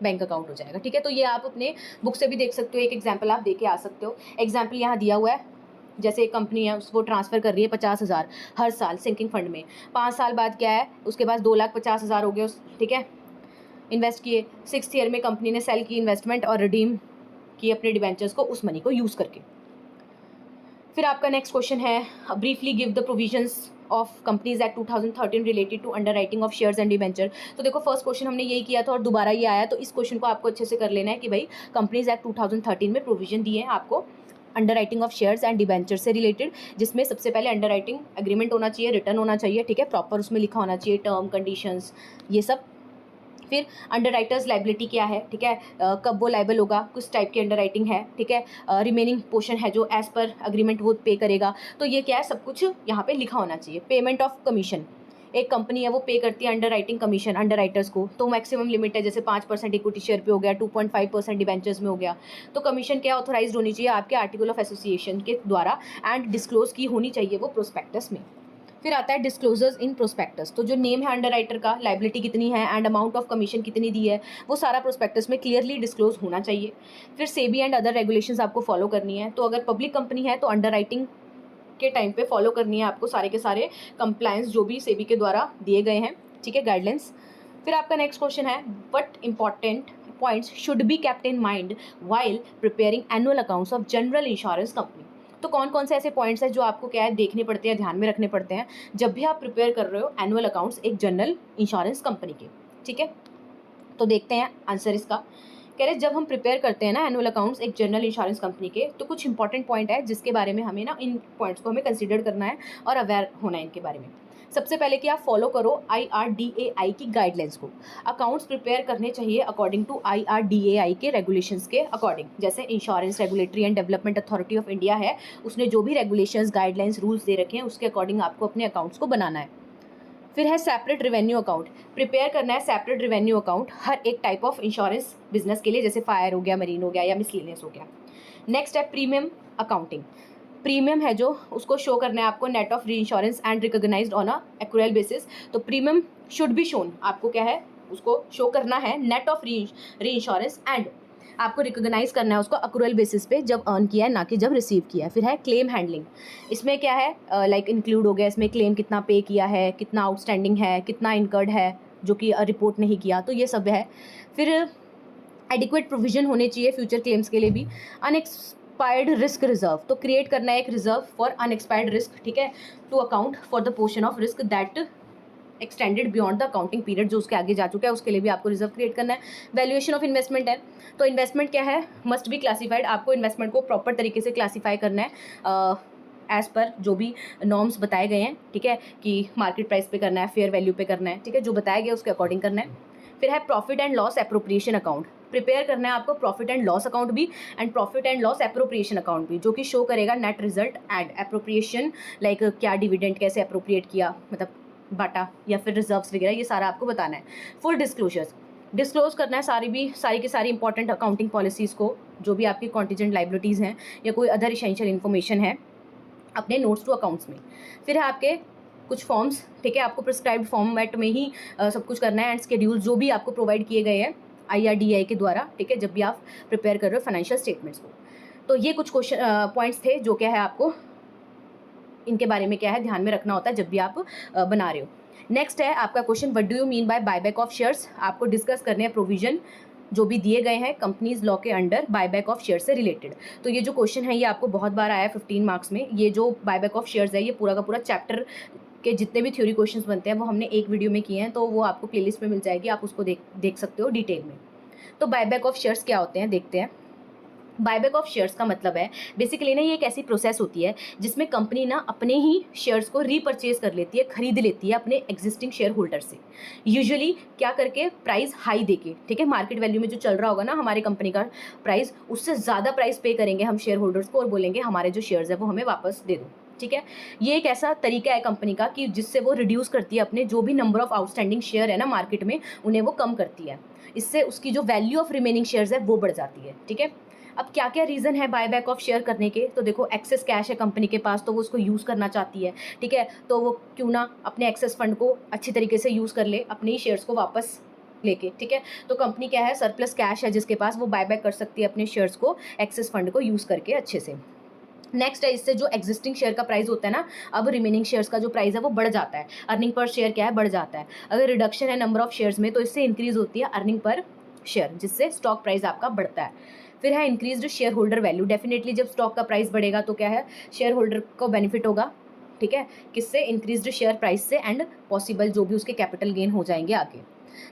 बैंक अकाउंट हो जाएगा, ठीक है। तो ये आप अपने बुक से भी देख सकते हो, एक एग्जाम्पल आप दे के आ सकते हो। एग्जाम्पल यहाँ दिया हुआ है, जैसे एक कंपनी है उसको ट्रांसफ़र कर रही है 50,000 हर साल सिंकिंग फंड में, 5 साल बाद क्या है उसके पास 2,50,000 हो गए ठीक है, इन्वेस्ट किए। 6th ईयर में कंपनी ने सेल की इन्वेस्टमेंट और रिडीम की अपने डिबेंचर्स को उस मनी को यूज़ करके। फिर आपका नेक्स्ट क्वेश्चन है briefly give the provisions of companies act 2013 related to underwriting of shares and debenture. तो देखो फर्स्ट क्वेश्चन हमने यही किया था और दोबारा ये आया, तो इस क्वेश्चन को आपको अच्छे से कर लेना है कि भाई कंपनीज एक्ट 2013 में प्रोविजन दिए हैं आपको under writing of shares and debenture से रिलेटेड, जिसमें सबसे पहले अंडर राइटिंग एग्रीमेंट होना चाहिए, रिटर्न होना चाहिए, ठीक है, प्रॉपर उसमें लिखा होना चाहिए टर्म कंडीशंस ये सब। फिर अंडर राइटर्स लाइबिलिटी क्या है, ठीक है, कब वो लाइबल होगा, किस टाइप की अंडर राइटिंग है, ठीक है, रिमेनिंग पोर्शन है जो एज पर अग्रीमेंट वो पे करेगा, तो ये क्या है सब कुछ यहाँ पे लिखा होना चाहिए। पेमेंट ऑफ कमीशन, एक कंपनी है वो पे करती है under writing commission under writers को, तो मैक्सिमम लिमिट है जैसे 5% इक्विटी शेयर पे हो गया, 2.5% डिबेंचर्स में हो गया, तो कमीशन क्या ऑथोराइज्ड होनी चाहिए आपके आर्टिकल ऑफ एसोसिएशन के द्वारा एंड डिस्क्लोज की होनी चाहिए वो प्रोस्पेक्टस में। फिर आता है डिस्क्लोजर्स इन प्रोस्पेक्टस, तो जो नेम है अंडर राइटर का, लाइबिलिटी कितनी है एंड अमाउंट ऑफ कमीशन कितनी दी है, वो सारा प्रोस्पेक्टस में क्लियरली डिस्क्लोज होना चाहिए। फिर सेबी एंड अदर रेगुलेशंस आपको फॉलो करनी है, तो अगर पब्लिक कंपनी है तो अंडर राइटिंग के टाइम पे फॉलो करनी है आपको सारे के सारे कंप्लायंस जो भी सेबी के द्वारा दिए गए हैं, ठीक है, गाइडलाइंस। फिर आपका नेक्स्ट क्वेश्चन है, what important points should be kept in mind while preparing annual accounts of general insurance company. तो कौन कौन से ऐसे पॉइंट्स हैं जो आपको क्या है देखने पड़ते हैं, ध्यान में रखने पड़ते हैं जब भी आप प्रिपेयर कर रहे हो एनुअल अकाउंट्स एक जनरल इंश्योरेंस कंपनी के, ठीक है। तो देखते हैं आंसर इसका। कह रहे जब हम प्रिपेयर करते हैं ना एनुअल अकाउंट्स एक जनरल इंश्योरेंस कंपनी के, तो कुछ इंपॉर्टेंट पॉइंट है जिसके बारे में हमें ना इन पॉइंट्स को हमें कंसीडर करना है और अवेयर होना है इनके बारे में। सबसे पहले कि आप फॉलो करो IRDAI की गाइडलाइंस को। अकाउंट्स प्रिपेयर करने चाहिए अकॉर्डिंग टू IRDAI के रेगुलेशंस के अकॉर्डिंग। जैसे insurance regulatory and development authority of India है, उसने जो भी रेगुलेशंस गाइडलाइंस रूल्स दे रखे हैं उसके अकॉर्डिंग आपको अपने अकाउंट्स को बनाना है। फिर है सेपरेट रेवेन्यू अकाउंट, प्रिपेयर करना है सेपरेट रेवेन्यू अकाउंट हर एक टाइप ऑफ इंश्योरेंस बिजनेस के लिए, जैसे फायर हो गया, मरीन हो गया या मिसलेनियस हो गया। नेक्स्ट है प्रीमियम अकाउंटिंग, प्रीमियम है जो उसको शो करना है आपको net of reinsurance and recognized on a accrual basis. तो प्रीमियम शुड बी शोन, आपको क्या है उसको शो करना है net of reinsurance and आपको रिकॉग्नाइज करना है उसको अक्रूअल बेसिस पे जब अर्न किया है, ना कि जब रिसीव किया है। फिर है क्लेम हैंडलिंग, इसमें क्या है लाइक इंक्लूड हो गया इसमें क्लेम कितना पे किया है, कितना आउटस्टैंडिंग है, कितना इनकर्ड है जो कि रिपोर्ट नहीं किया, तो ये सब है। फिर एडिक्वेट प्रोविजन होने चाहिए फ्यूचर क्लेम्स के लिए भी। अनएक्सपायर्ड रिस्क रिजर्व, तो क्रिएट करना है एक रिजर्व फॉर अनएक्सपायर्ड रिस्क, ठीक है, to account for the portion of risk that extended beyond the accounting period, जो उसके आगे जा चुका है उसके लिए भी आपको रिजर्व क्रिएट करना है। वैल्यूएशन ऑफ इन्वेस्टमेंट है, तो इन्वेस्टमेंट क्या है, मस्ट बी क्लासिफाइड, आपको इन्वेस्टमेंट को प्रॉपर तरीके से क्लासीफाई करना है एज़ पर जो भी नॉर्म्स बताए गए हैं, ठीक है, कि मार्केट प्राइस पे करना है, फेयर वैल्यू पे करना है, ठीक है, जो बताया गया उसके अकॉर्डिंग करना है। फिर है profit and loss appropriation account, prepare करना है आपको प्रॉफिट एंड लॉस अकाउंट भी and profit and loss appropriation account भी, जो कि शो करेगा net result and appropriation, like क्या डिविडेंड कैसे एप्रोप्रिएट किया, मतलब बाटा या फिर रिजर्व्स वगैरह, ये सारा आपको बताना है। फुल डिस्क्लोजर्स, डिस्क्लोज करना है सारी की सारी इंपॉर्टेंट अकाउंटिंग पॉलिसीज़ को, जो भी आपकी कॉन्टीजेंट लाइबिलिटीज़ हैं या कोई अदर इसेंशियल इन्फॉर्मेशन है अपने नोट्स टू अकाउंट्स में। फिर है आपके कुछ फॉर्म्स, ठीक है, आपको प्रिस्क्राइब्ड फॉर्मेट में ही सब कुछ करना है एंड स्केड्यूल जो भी आपको प्रोवाइड किए गए हैं IRDAI के द्वारा, ठीक है, जब भी आप प्रिपेयर कर रहे हो फाइनेंशियल स्टेटमेंट्स को। तो ये कुछ क्वेश्चन पॉइंट्स थे जो क्या है आपको इनके बारे में क्या है ध्यान में रखना होता है जब भी आप बना रहे हो। नेक्स्ट है आपका question, what do you mean bye buyback of shares, आपको डिस्कस करने हैं प्रोविजन जो भी दिए गए हैं कंपनीज लॉ के अंडर बायबैक ऑफ शेयर से रिलेटेड। तो ये जो क्वेश्चन है ये आपको बहुत बार आया है 15 मार्क्स में। ये जो बायबैक ऑफ शेयर्स है ये पूरा का पूरा चैप्टर के जितने भी थ्योरी क्वेश्चंस बनते हैं वो हमने एक वीडियो में किए हैं, तो वो आपको प्लेलिस्ट में मिल जाएगी, आप उसको देख सकते हो डिटेल में। तो बायबैक ऑफ शेयर्स क्या होते हैं देखते हैं। बायबैक ऑफ शेयर्स का मतलब है बेसिकली ना ये एक ऐसी प्रोसेस होती है जिसमें कंपनी ना अपने ही शेयर्स को रीपरचेज कर लेती है, खरीद लेती है अपने एग्जिस्टिंग शेयर होल्डर से, यूजुअली क्या करके प्राइस हाई देके, ठीक है, मार्केट वैल्यू में जो चल रहा होगा ना हमारे कंपनी का प्राइस, उससे ज़्यादा प्राइस पे करेंगे हम शेयर होल्डर्स को और बोलेंगे हमारे जो शेयर्स है वो हमें वापस दे दो, ठीक है। ये एक ऐसा तरीका है कंपनी का कि जिससे वो रिड्यूस करती है अपने जो भी नंबर ऑफ आउटस्टैंडिंग शेयर है ना मार्केट में, उन्हें वो कम करती है, इससे उसकी जो वैल्यू ऑफ रिमेनिंग शेयर्स है वो बढ़ जाती है, ठीक है। अब क्या क्या रीज़न है बायबैक ऑफ शेयर करने के, तो देखो एक्सेस कैश है कंपनी के पास तो वो उसको यूज़ करना चाहती है, ठीक है, तो वो क्यों ना अपने एक्सेस फंड को अच्छी तरीके से यूज़ कर ले अपने ही शेयर्स को वापस लेके, ठीक है। तो कंपनी क्या है, सरप्लस कैश है जिसके पास, वो बायबैक कर सकती है अपने शेयर्स को एक्सेस फंड को यूज़ करके अच्छे से। नेक्स्ट है इससे जो एग्जिस्टिंग शेयर का प्राइस होता है ना, अब रिमेनिंग शेयर्स का जो प्राइस है वो बढ़ जाता है, अर्निंग पर शेयर क्या है बढ़ जाता है। अगर रिडक्शन है नंबर ऑफ शेयर्स में तो इससे इंक्रीज होती है अर्निंग पर शेयर, जिससे स्टॉक प्राइस आपका बढ़ता है। फिर है increased share holder value, definitely जब स्टॉक का प्राइस बढ़ेगा तो क्या है शेयर होल्डर को बेनिफिट होगा, ठीक है, किससे, इंक्रीज्ड शेयर प्राइस से एंड पॉसिबल जो भी उसके कैपिटल गेन हो जाएंगे आगे।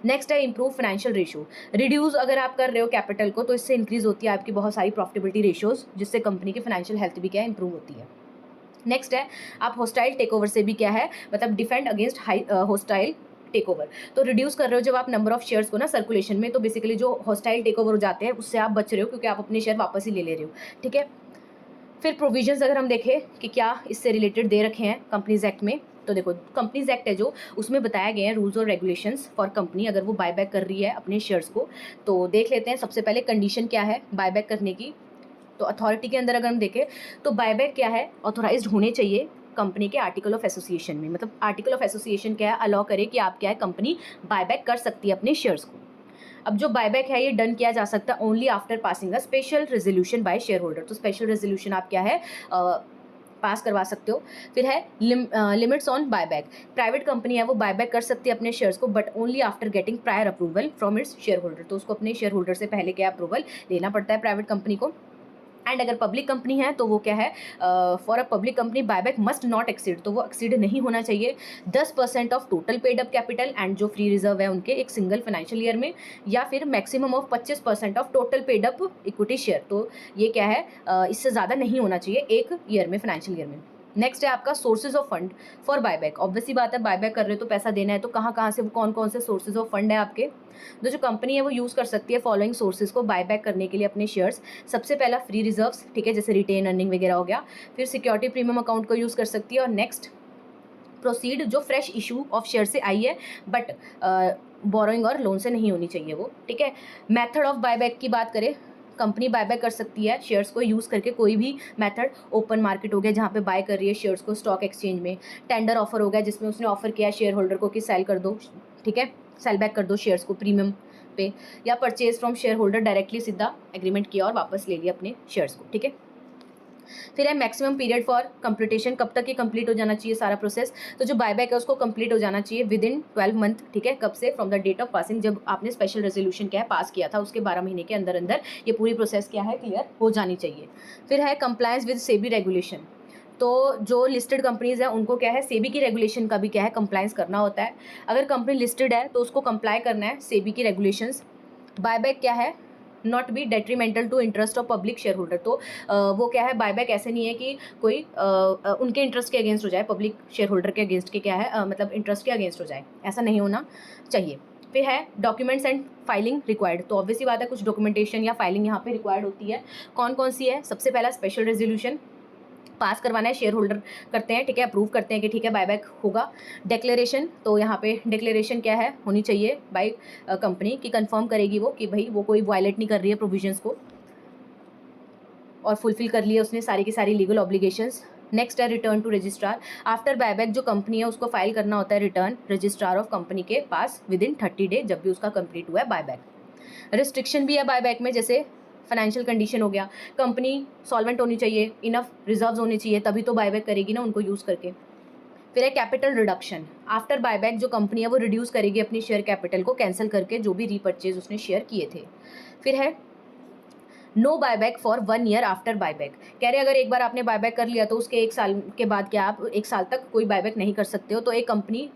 नेक्स्ट है इंप्रूव फाइनेंशियल रेशियो, रिड्यूस अगर आप कर रहे हो कैपिटल को तो इससे इंक्रीज होती है आपकी बहुत सारी प्रॉफिटेबिलिटी रेशियोज, जिससे कंपनी की फाइनेंशियल हेल्थ भी क्या है इंप्रूव होती है। नेक्स्ट है आप हॉस्टाइल टेक ओवर से भी क्या है मतलब defend against hostile takeover, तो रिड्यूस कर रहे हो जब आप नंबर ऑफ शेयर्स को ना सर्कुलेशन में, तो बेसिकली जो हॉस्टाइल टेक ओवर हो जाते हैं उससे आप बच रहे हो क्योंकि आप अपने शेयर वापस ही ले रहे हो, ठीक है। फिर प्रोविजंस अगर हम देखें कि क्या इससे रिलेटेड दे रखे हैं कंपनीज एक्ट में, तो देखो कंपनीज एक्ट है जो उसमें बताया गया है रूल्स और रेगुलेशंस फॉर कंपनी अगर वो बायबैक कर रही है अपने शेयर्स को। तो देख लेते हैं सबसे पहले कंडीशन क्या है बायबैक करने की। तो अथॉरिटी के अंदर अगर हम देखें तो बायबैक क्या है, ऑथोराइज्ड होने चाहिए कंपनी के आर्टिकल ऑफ एसोसिएशन में, मतलब आर्टिकल ऑफ एसोसिएशन क्या है, अलाउ करे कि आप क्या है कंपनी बायबैक कर सकती है अपने शेयर्स को। अब जो बायबैक है ये डन किया जा सकता है only after passing a special resolution bye share holder, तो स्पेशल रेजोल्यूशन आप क्या है पास करवा सकते हो। फिर है limits on buyback. Private company है वो बायबैक कर सकती है अपने शेयर्स को, but only after getting prior approval from its share holder. तो उसको अपने शेयर होल्डर से पहले क्या अप्रूवल लेना पड़ता है प्राइवेट कंपनी को। एंड अगर पब्लिक कंपनी है तो वो क्या है, for a public company buyback must not exceed, तो वो एक्सीड नहीं होना चाहिए 10% of total paid up capital and जो फ्री रिजर्व है उनके एक सिंगल फाइनेंशियल ईयर में, या फिर maximum of 25% of total paid up equity share. तो ये क्या है, इससे ज़्यादा नहीं होना चाहिए एक ईयर में, फाइनेंशियल ईयर में। नेक्स्ट है आपका sources of fund for buyback. Obviously बात है, बायबैक कर रहे हो तो पैसा देना है, तो कहाँ से, कौन कौन से सोर्सेज ऑफ फंड है आपके, जो कंपनी है वो यूज़ कर सकती है फॉलोइंग सोर्सेज को बायबैक करने के लिए अपने शेयर्स। सबसे पहला फ्री रिजर्व्स, ठीक है, जैसे रिटेन अर्निंग वगैरह हो गया। फिर सिक्योरिटी प्रीमियम अकाउंट को यूज़ कर सकती है। और नेक्स्ट प्रोसीड, जो फ्रेश इशू ऑफ शेयर से आई है बट बोरोइंग और लोन से नहीं होनी चाहिए वो, ठीक है। मेथड ऑफ बायबैक की बात करें, कंपनी बायबैक कर सकती है शेयर्स को यूज़ करके कोई भी मेथड। ओपन मार्केट हो गया जहाँ पे बाय कर रही है शेयर्स को स्टॉक एक्सचेंज में। टेंडर ऑफर हो गया जिसमें उसने ऑफर किया शेयर होल्डर को कि सेल कर दो, ठीक है, सेल बैक कर दो शेयर्स को प्रीमियम पे। या purchase from share holder, directly सीधा एग्रीमेंट किया और वापस ले लिया अपने शेयर्स को, ठीक है। फिर है मैक्सिमम पीरियड फॉर कंप्लीटेशन, कब तक ये कंप्लीट हो जाना चाहिए सारा प्रोसेस। तो जो बायबैक है उसको कंप्लीट हो जाना चाहिए विद इन 12 मंथ, ठीक है। कब से, from the date of passing, जब आपने स्पेशल रेजोल्यूशन क्या है पास किया था उसके 12 महीने के अंदर अंदर ये पूरी प्रोसेस क्या है क्लियर हो जानी चाहिए। फिर है कंप्लायंस विद सेबी रेगुलेशन। तो जो लिस्टेड कंपनीज़ हैं उनको क्या है, सेबी की रेगुलेशन का भी क्या है कंप्लायंस करना होता है। अगर कंपनी लिस्टेड है तो उसको कंप्लाई करना है सेबी की रेगुलेशंस। बायबैक क्या है, not be detrimental to interest of public shareholder. तो वो क्या है, बायबैक ऐसे नहीं है कि कोई उनके इंटरेस्ट के अगेंस्ट हो जाए, पब्लिक शेयर होल्डर के अगेंस्ट के क्या है, मतलब इंटरेस्ट के अगेंस्ट हो जाए, ऐसा नहीं होना चाहिए। फिर है डॉक्यूमेंट्स एंड फाइलिंग रिक्वायर्ड। तो ऑब्वियसली बात है कुछ डॉक्यूमेंटेशन या फाइलिंग यहाँ पे रिक्वायर्ड होती है। कौन कौन सी है, सबसे पहला स्पेशल रेजोल्यूशन पास करवाना है, शेयर होल्डर करते हैं, ठीक है, अप्रूव करते हैं कि ठीक है बायबैक होगा। डिक्लेरेशन, तो यहाँ पे डिक्लेरेशन क्या है होनी चाहिए बाय कंपनी की, कंफर्म करेगी वो कि भाई वो कोई वायलेट नहीं कर रही है प्रोविजंस को और फुलफिल कर लिया उसने सारी की सारी लीगल ऑब्लिगेशंस। नेक्स्ट है return to registrar. After buyback जो कंपनी है उसको फाइल करना होता है रिटर्न रजिस्ट्रार ऑफ कंपनी के पास विद इन 30 डे, जब भी उसका कंप्लीट हुआ है बायबैक। रिस्ट्रिक्शन भी है बायबैक में, जैसे फाइनेंशियल कंडीशन हो गया, कंपनी सॉल्वेंट होनी चाहिए, इनफ रिजर्व्स होने चाहिए, तभी तो बायबैक करेगी ना उनको यूज़ करके। फिर है कैपिटल रिडक्शन। आफ्टर बायबैक जो कंपनी है वो रिड्यूस करेगी अपनी शेयर कैपिटल को कैंसिल करके जो भी रीपरचेज उसने शेयर किए थे। फिर है no buyback for 1 year after buyback. कह रहे अगर एक बार आपने बायबैक कर लिया तो उसके 1 साल के बाद क्या आप 1 साल तक कोई बायबैक नहीं कर सकते हो। तो एक कंपनी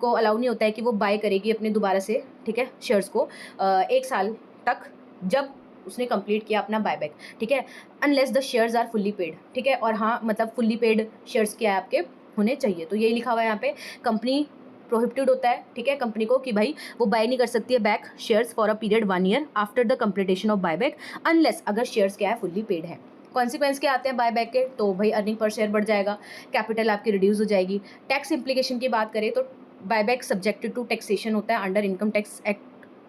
को अलाउ नहीं होता है कि वो बाय करेगी अपने दोबारा से, ठीक है, शेयर्स को 1 साल तक जब उसने कंप्लीट किया अपना बायबैक, ठीक है, unless the shares are fully paid, ठीक है। और हाँ, मतलब फुल्ली पेड शेयर्स क्या है आपके होने चाहिए। तो यही लिखा हुआ है यहाँ पे, कंपनी प्रोहिबिटेड होता है, ठीक है, कंपनी को कि भाई वो बाय नहीं कर सकती है back shares for a period 1 year after the completion of buyback, unless अगर शेयर्स क्या है फुल्ली पेड है। कॉन्सिक्वेंस क्या आते हैं बायबैक के, तो भाई अर्निंग पर शेयर बढ़ जाएगा, कैपिटल आपकी रिड्यूस हो जाएगी। टैक्स इम्प्लीकेशन की बात करें तो बायबैक सब्जेक्टेड टू टैक्सेशन होता है अंडर इनकम टैक्स एक्ट,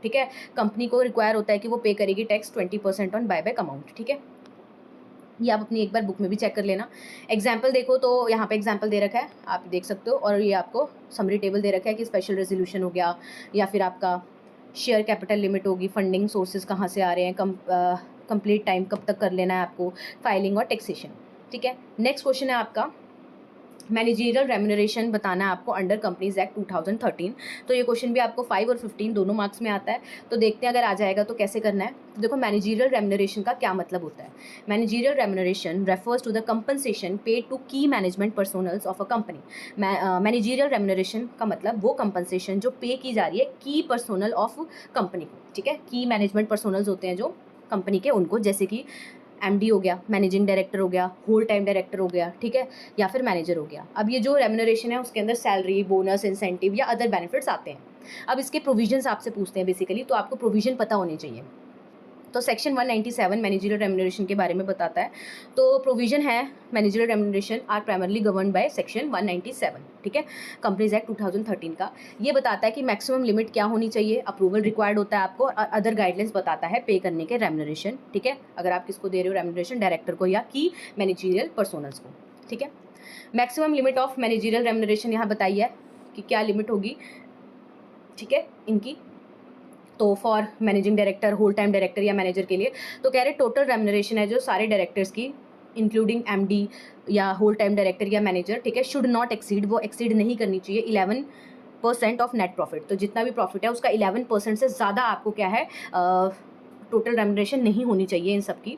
ठीक है। कंपनी को रिक्वायर होता है कि वो पे करेगी टैक्स 20% ऑन बायबैक अमाउंट, ठीक है। ये आप अपनी एक बार बुक में भी चेक कर लेना। एग्जाम्पल देखो तो यहाँ पे एग्जाम्पल दे रखा है, आप देख सकते हो। और ये आपको समरी टेबल दे रखा है कि स्पेशल रेजोल्यूशन हो गया, या फिर आपका शेयर कैपिटल लिमिट होगी, फंडिंग सोर्सेज कहाँ से आ रहे हैं, कंप्लीट टाइम कब तक कर लेना है आपको, फाइलिंग और टैक्सेशन, ठीक है। नेक्स्ट क्वेश्चन है आपका मैनेजरियल रेम्यूनरेशन बताना है आपको अंडर कंपनीज एक्ट 2013। तो ये क्वेश्चन भी आपको 5 और 15 दोनों मार्क्स में आता है। तो देखते हैं अगर आ जाएगा तो कैसे करना है। तो देखो मैनेजरियल रेम्यूनरेशन का क्या मतलब होता है। Managerial remuneration refers to the compensation paid to key management personnels of a company. Managerial remuneration का मतलब वो कंपनसेशन जो पे की जा रही है की पर्सोनल ऑफ कंपनी को, ठीक है। की मैनेजमेंट पर्सोनल्स होते हैं जो कंपनी के, उनको, जैसे कि एमडी हो गया, मैनेजिंग डायरेक्टर हो गया, होल टाइम डायरेक्टर हो गया, ठीक है, या फिर मैनेजर हो गया। अब ये जो रेम्यूनरेशन है उसके अंदर सैलरी, बोनस, इंसेंटिव या अदर बेनिफिट्स आते हैं। अब इसके प्रोविजंस आपसे पूछते हैं बेसिकली, तो आपको प्रोविजन पता होने चाहिए। तो सेक्शन 197 मैनेजरियल रेम्यूनरेशन के बारे में बताता है। तो प्रोविजन है managerial remuneration are primarily govern by section 197, ठीक है, कंपनीज एक्ट 2013 का। ये बताता है कि मैक्सिमम लिमिट क्या होनी चाहिए, अप्रूवल रिक्वायर्ड होता है आपको, और अदर गाइडलाइंस बताता है पे करने के रेम्यूनरेशन, ठीक है। अगर आप किसको दे रहे हो रेम्यूनरेशन, डायरेक्टर को या की मैनेजरियल पर्सोनल्स को, ठीक है। Maximum limit of managerial remuneration यहाँ बताई है कि क्या लिमिट होगी, ठीक है, इनकी। तो for managing director, whole time director या मैनेजर के लिए तो कह रहे टोटल रेम्यूनरेशन है जो सारे डायरेक्टर्स की इंक्लूडिंग एमडी या होल टाइम डायरेक्टर या मैनेजर, ठीक है, शुड नॉट एक्सीड, वो एक्सीड नहीं करनी चाहिए 11% ऑफ नेट प्रॉफिट। तो जितना भी प्रॉफिट है उसका 11% से ज़्यादा आपको क्या है टोटल रेम्युनरेशन नहीं होनी चाहिए इन सब की,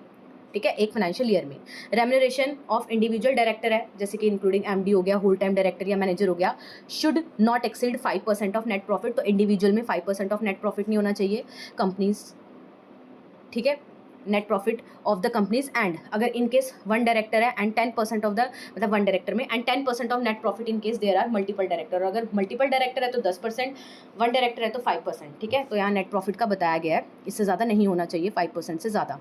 ठीक है, एक फाइनेंशियल ईयर में। रेम्युनरेशन ऑफ इंडिविजुअल डायरेक्टर है, जैसे कि इंक्लूडिंग एमडी हो गया, होल टाइम डायरेक्टर या मैनेजर हो गया, should not exceed 5% of net profit. तो इंडिविजुअल में 5% ऑफ नेट प्रॉफिट नहीं होना चाहिए कंपनीज, ठीक है, net profit of the companies. And अगर इन केस वन डायरेक्टर है एंड 10% ऑफ द, मतलब वन डायरेक्टर में, and 10% of net profit in case there are multiple director. अगर मल्टीपल डायरेक्टर है तो 10%, वन डायरेक्टर है तो 5%, ठीक है। तो यहाँ नेट प्रॉफिट का बताया गया है, इससे ज़्यादा नहीं होना चाहिए, 5% से ज़्यादा।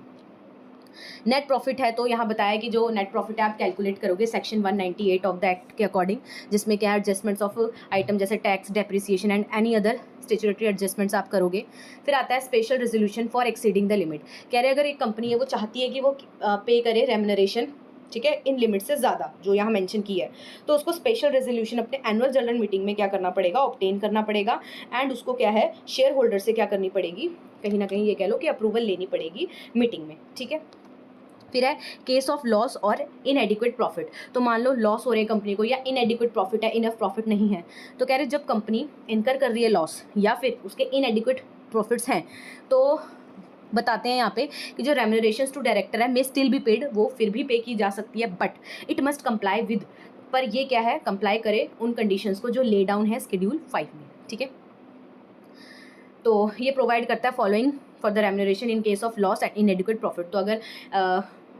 नेट प्रॉफिट है तो यहाँ बताया कि जो नेट प्रॉफिट है आप कैलकुलेट करोगे सेक्शन 198 ऑफ द एक्ट के अकॉर्डिंग, जिसमें क्या है एडजस्टमेंट्स ऑफ आइटम जैसे tax, depreciation and any other statutory adjustments आप करोगे। फिर आता है special resolution for exceeding the limit. कह रहे अगर एक कंपनी है वो चाहती है कि वो पे करे रेम्युनरेशन, ठीक है, इन लिमिट से ज़्यादा जो यहाँ मेंशन की है, तो उसको स्पेशल रेजोल्यूशन अपने एनुअल जनरल मीटिंग में क्या करना पड़ेगा, ऑब्टेन करना पड़ेगा। एंड उसको क्या है शेयर होल्डर से क्या करनी पड़ेगी, कहीं ना कहीं ये कह लो कि अप्रूवल लेनी पड़ेगी मीटिंग में, ठीक है। फिर है केस ऑफ लॉस और इनएडिक्वेट प्रॉफिट। तो मान लो लॉस हो रही है कंपनी को या इनएडिक्वेट प्रॉफिट है, इनफ प्रॉफिट नहीं है, तो कह रहे जब कंपनी इनकर कर रही है लॉस या फिर उसके इनएडिक्वेट प्रॉफिट्स हैं, तो बताते हैं यहाँ पे कि जो रेम्युनरेशंस टू डायरेक्टर है मे स्टिल बी पेड, वो फिर भी पे की जा सकती है, but it must comply with, पर ये क्या है कंप्लाई करे उन कंडीशंस को जो ले डाउन है शेड्यूल 5 में, ठीक है। तो ये प्रोवाइड करता है following for the remuneration in case of loss and इनएडिक्वेट profit. तो अगर